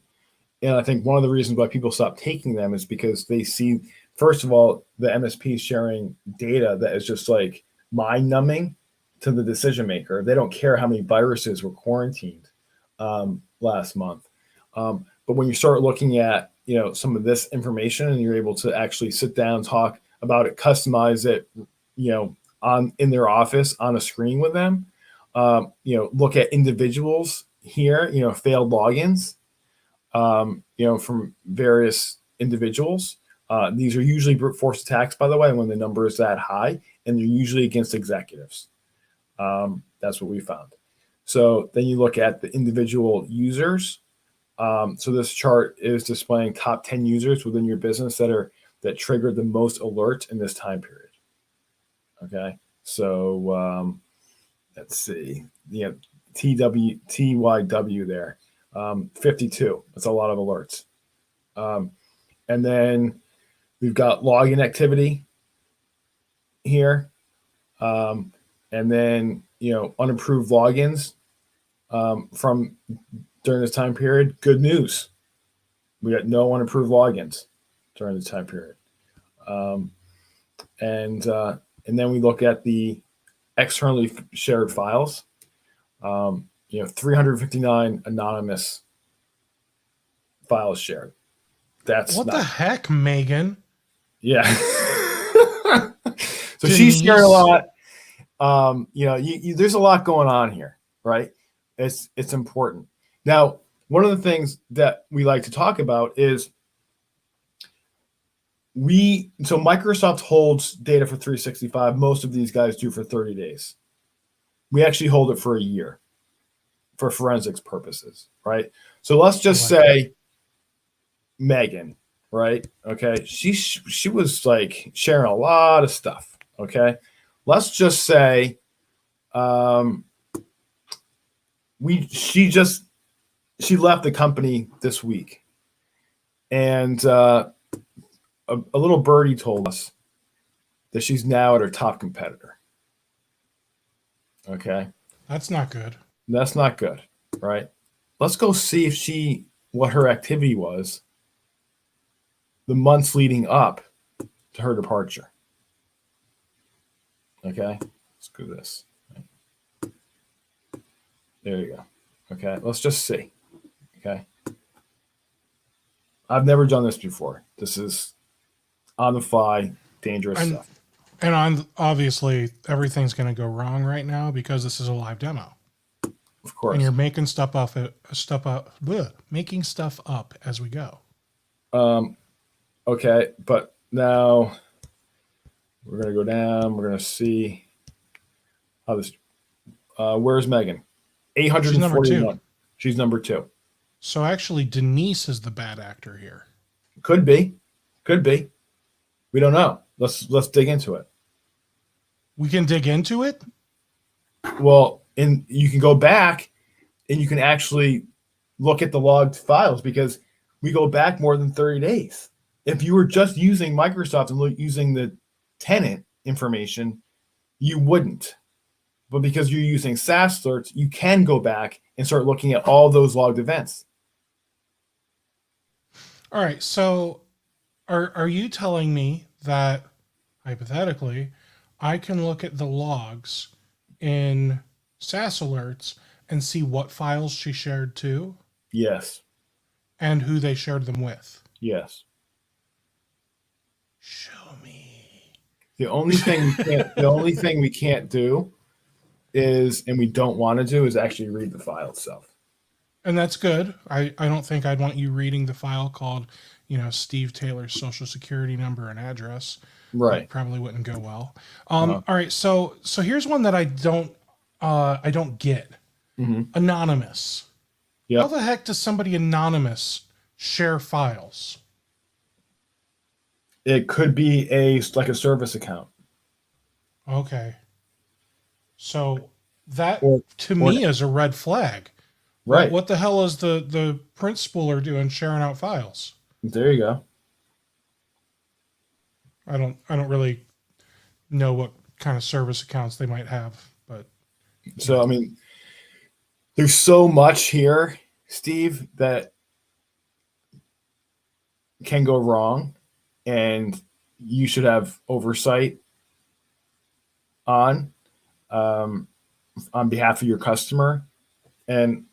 And I think one of the reasons why people stop taking them is because they see, first of all, the MSP sharing data that is just like mind numbing to the decision maker. They don't care how many viruses were quarantined last month. But when you start looking at, some of this information and you're able to actually sit down, talk about it, customize it, in their office on a screen with them, look at individuals here, failed logins, from various individuals. These are usually brute force attacks, by the way, when the number is that high, and they're usually against executives. That's what we found. So then you look at the individual users. So this chart is displaying top 10 users within your business that triggered the most alerts in this time period. Okay, so let's see. TYW there, 52. That's a lot of alerts. And then we've got login activity here. And then, unapproved logins from during this time period. Good news. We got no unapproved logins during this time period. And then we look at the externally shared files. 359 anonymous files shared. That's what the heck, Megan? Yeah. So she's sharing a lot. There's a lot going on here, right? It's important. Now, one of the things that we like to talk about is so Microsoft holds data for 365. Most of these guys do for 30 days. We actually hold it for a year for forensics purposes, right? So let's just say Megan, right? Okay. She was like sharing a lot of stuff. Okay. Let's just say she left the company this week, and a little birdie told us that she's now at her top competitor. Okay. That's not good. That's not good, right? Let's go see what her activity was the months leading up to her departure. Okay. Let's do this. There you go. Okay. Let's just see. Okay. I've never done this before. This is on the fly, dangerous stuff. And obviously, everything's going to go wrong right now because this is a live demo. Of course. And you're making stuff up as we go. Okay, but now we're going to go down. We're going to see how this. Where's Megan? 841. She's number 2. So actually, Denise is the bad actor here. Could be. We don't know. Let's dig into it. We can dig into it? Well, and you can go back and you can actually look at the logged files because we go back more than 30 days. If you were just using Microsoft and using the tenant information, you wouldn't. But because you're using SaaS alerts, you can go back and start looking at all those logged events. All right. So are you telling me that hypothetically I can look at the logs in SaaS alerts and see what files she shared to? Yes. And who they shared them with? Yes. Show me. The only thing we can't do is, and we don't want to do, is actually read the file itself. And that's good. I don't think I'd want you reading the file called, Steve Taylor's social security number and address. Right. That probably wouldn't go well. All right. So here's one that I don't get. Mm-hmm. Anonymous. Yep. How the heck does somebody anonymous share files? It could be like a service account. Okay. So that to me is a red flag. Right. What the hell is the principal doing sharing out files? There you go. I don't really know what kind of service accounts they might have, but so I mean, there's so much here, Steve, that can go wrong, and you should have oversight on behalf of your customer. And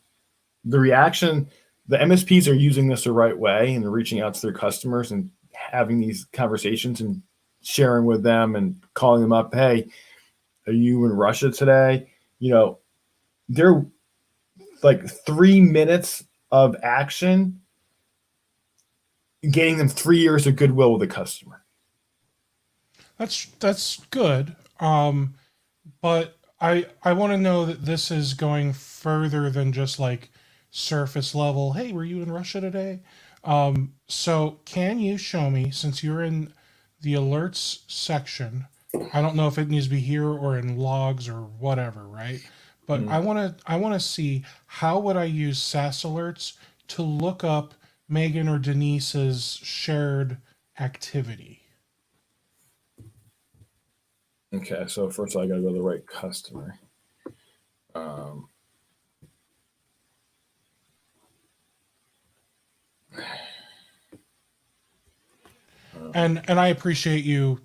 the reaction, the MSPs are using this the right way, and they're reaching out to their customers and having these conversations and sharing with them and calling them up. Hey, are you in Russia today? They're like 3 minutes of action, gaining them 3 years of goodwill with the customer. That's good. But I want to know that this is going further than just like surface level. Hey, were you in Russia today? So can you show me, since you're in the alerts section, I don't know if it needs to be here or in logs or whatever, right? But I want to see, how would I use SaaS alerts to look up Megan or Denise's shared activity? Okay, so first I got to go to the right customer. And I appreciate you,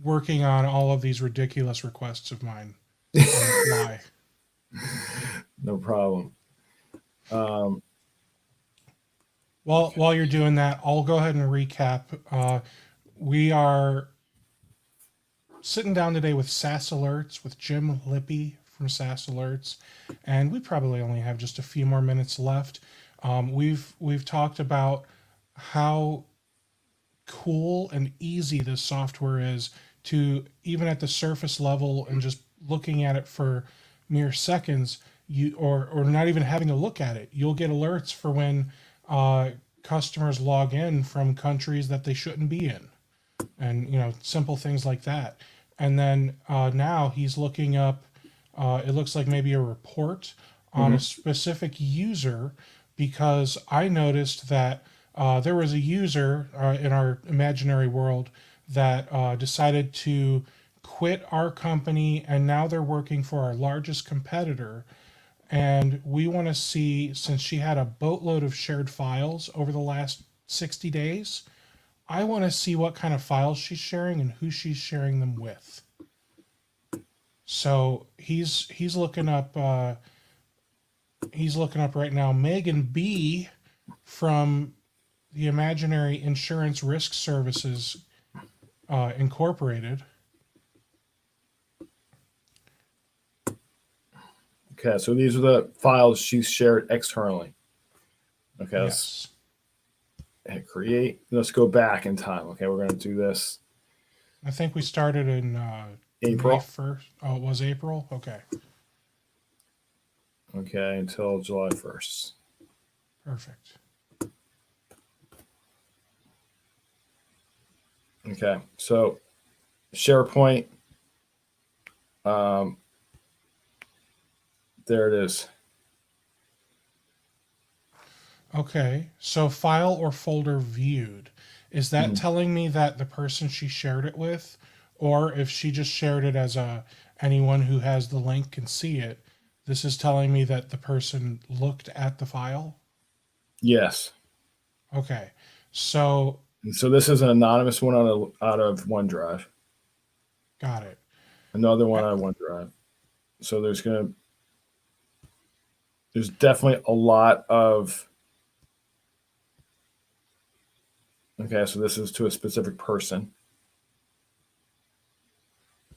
working on all of these ridiculous requests of mine on the fly. No problem. While you're doing that, I'll go ahead and recap. We are sitting down today with SaaS Alerts with Jim Lippy from SaaS Alerts, and we probably only have just a few more minutes left. We've talked about how cool and easy this software is to, even at the surface level and just looking at it for mere seconds, or not even having to look at it, you'll get alerts for when customers log in from countries that they shouldn't be in, and simple things like that. And then now he's looking up, it looks like maybe a report on a specific user, because I noticed that there was a user in our imaginary world that decided to quit our company, and now they're working for our largest competitor. And we want to see, since she had a boatload of shared files over the last 60 days, I want to see what kind of files she's sharing and who she's sharing them with. So he's looking up right now Megan B from the Imaginary Insurance Risk Services Incorporated. Okay, so these are the files she's shared externally. Okay, Yes. Let's hit create. Let's go back in time. Okay, we're going to do this. I think we started in April. May 1st. Oh, it was April? Okay. Okay, until July 1st. Perfect. Okay, so SharePoint. There it is. Okay, so file or folder viewed. Is that telling me that the person she shared it with, or if she just shared it as anyone who has the link can see it, this is telling me that the person looked at the file? Yes. Okay, so this is an anonymous one out of OneDrive. got it. Another one out of OneDrive. So there's definitely a lot of. Okay, so this is to a specific person.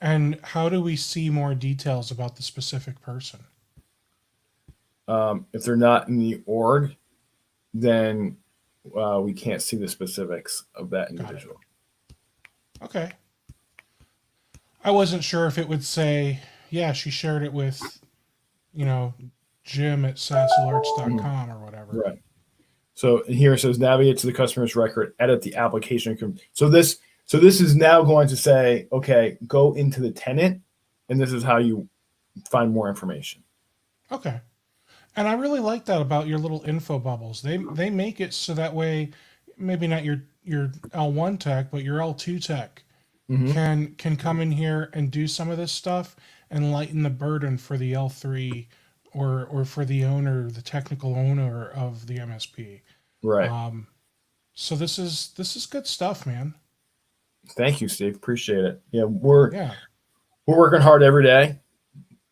And how do we see more details about the specific person? If they're not in the org, then we can't see the specifics of that individual. Okay. I wasn't sure if it would say, yeah, she shared it with, Jim at saasalerts.com or whatever. Right. So here it says navigate to the customer's record, edit the application. So this is now going to say, okay, go into the tenant, and this is how you find more information. Okay. And I really like that about your little info bubbles. They make it so that way, maybe not your L1 tech, but your L2 tech can come in here and do some of this stuff and lighten the burden for the L3 or for the owner, the technical owner of the MSP. Right. So this is good stuff, man. Thank you, Steve. Appreciate it. Yeah, We're working hard every day,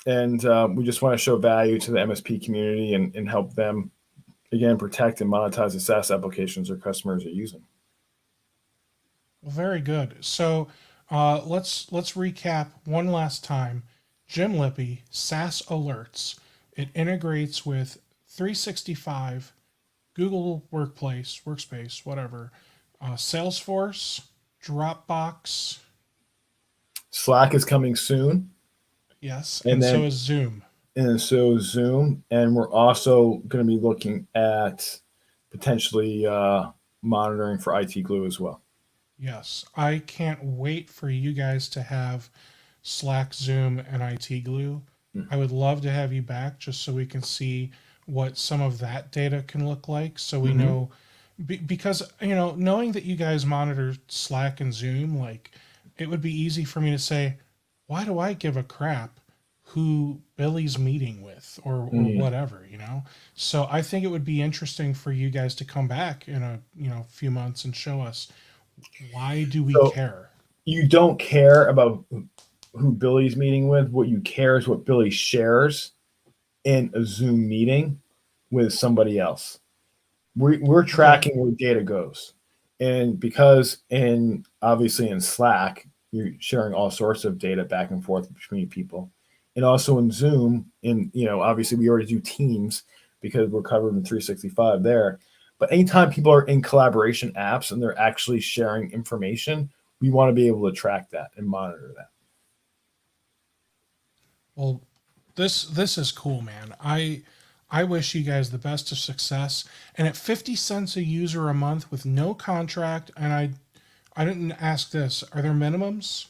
and we just want to show value to the MSP community and help them, again, protect and monetize the SaaS applications their customers are using. Well, very good. So let's recap one last time. Jim Lippy, SaaS Alerts. It integrates with 365, Google Workspace, whatever, Salesforce, Dropbox. Slack is coming soon. Yes, and so is Zoom. And so Zoom, and we're also going to be looking at potentially monitoring for IT Glue as well. Yes, I can't wait for you guys to have Slack, Zoom, and IT Glue. I would love to have you back just so we can see what some of that data can look like. So we know, because, knowing that you guys monitor Slack and Zoom, like, it would be easy for me to say, why do I give a crap who Billy's meeting with or whatever, So I think it would be interesting for you guys to come back in a few months and show us, why do we care? You don't care about who Billy's meeting with. What you care is what Billy shares in a Zoom meeting with somebody else. We're tracking where data goes. And because obviously in Slack, you're sharing all sorts of data back and forth between people. And also in Zoom, obviously we already do Teams because we're covered in 365 there. But anytime people are in collaboration apps and they're actually sharing information, we want to be able to track that and monitor that. Well, this is cool, man. I wish you guys the best of success. And at 50 cents a user a month with no contract, and I didn't ask this, are there minimums?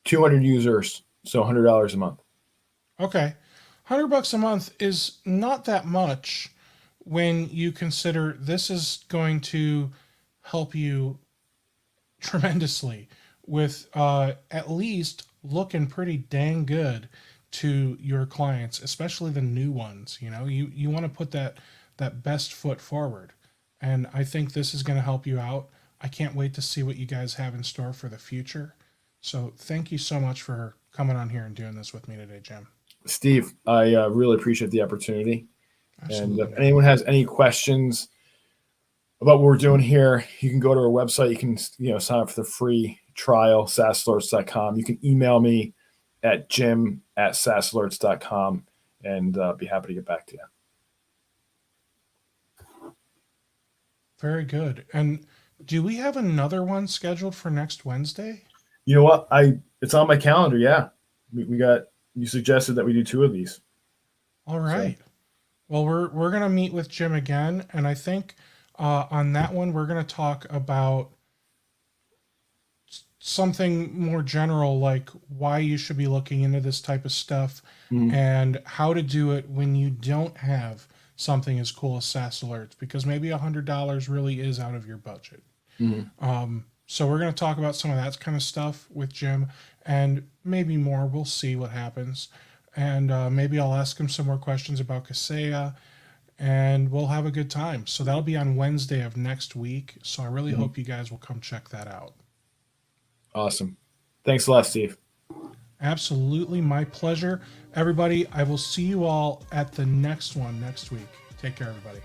200 users, so $100 a month. Okay. $100 a month is not that much when you consider this is going to help you tremendously with at least looking pretty dang good to your clients, especially the new ones. You want to put that best foot forward. And I think this is going to help you out. I can't wait to see what you guys have in store for the future. So thank you so much for coming on here and doing this with me today, Jim. Steve, I really appreciate the opportunity. Absolutely. And if anyone has any questions about what we're doing here, you can go to our website. You can sign up for the free trial, saasalerts.com. You can email me at jim@saasalerts.com and be happy to get back to you. Very good. And do we have another one scheduled for next Wednesday? You know what? It's on my calendar. Yeah, you suggested that we do 2 of these. All right. So. Well, we're gonna meet with Jim again, and I think on that one we're gonna talk about something more general, like why you should be looking into this type of stuff and how to do it when you don't have something as cool as SaaS Alerts, because maybe $100 really is out of your budget. So we're going to talk about some of that kind of stuff with Jim and maybe more. We'll see what happens. And maybe I'll ask him some more questions about Kaseya, and we'll have a good time. So that'll be on Wednesday of next week. So I really hope you guys will come check that out. Awesome. Thanks a lot, Steve. Absolutely. My pleasure. Everybody, I will see you all at the next one next week. Take care, everybody.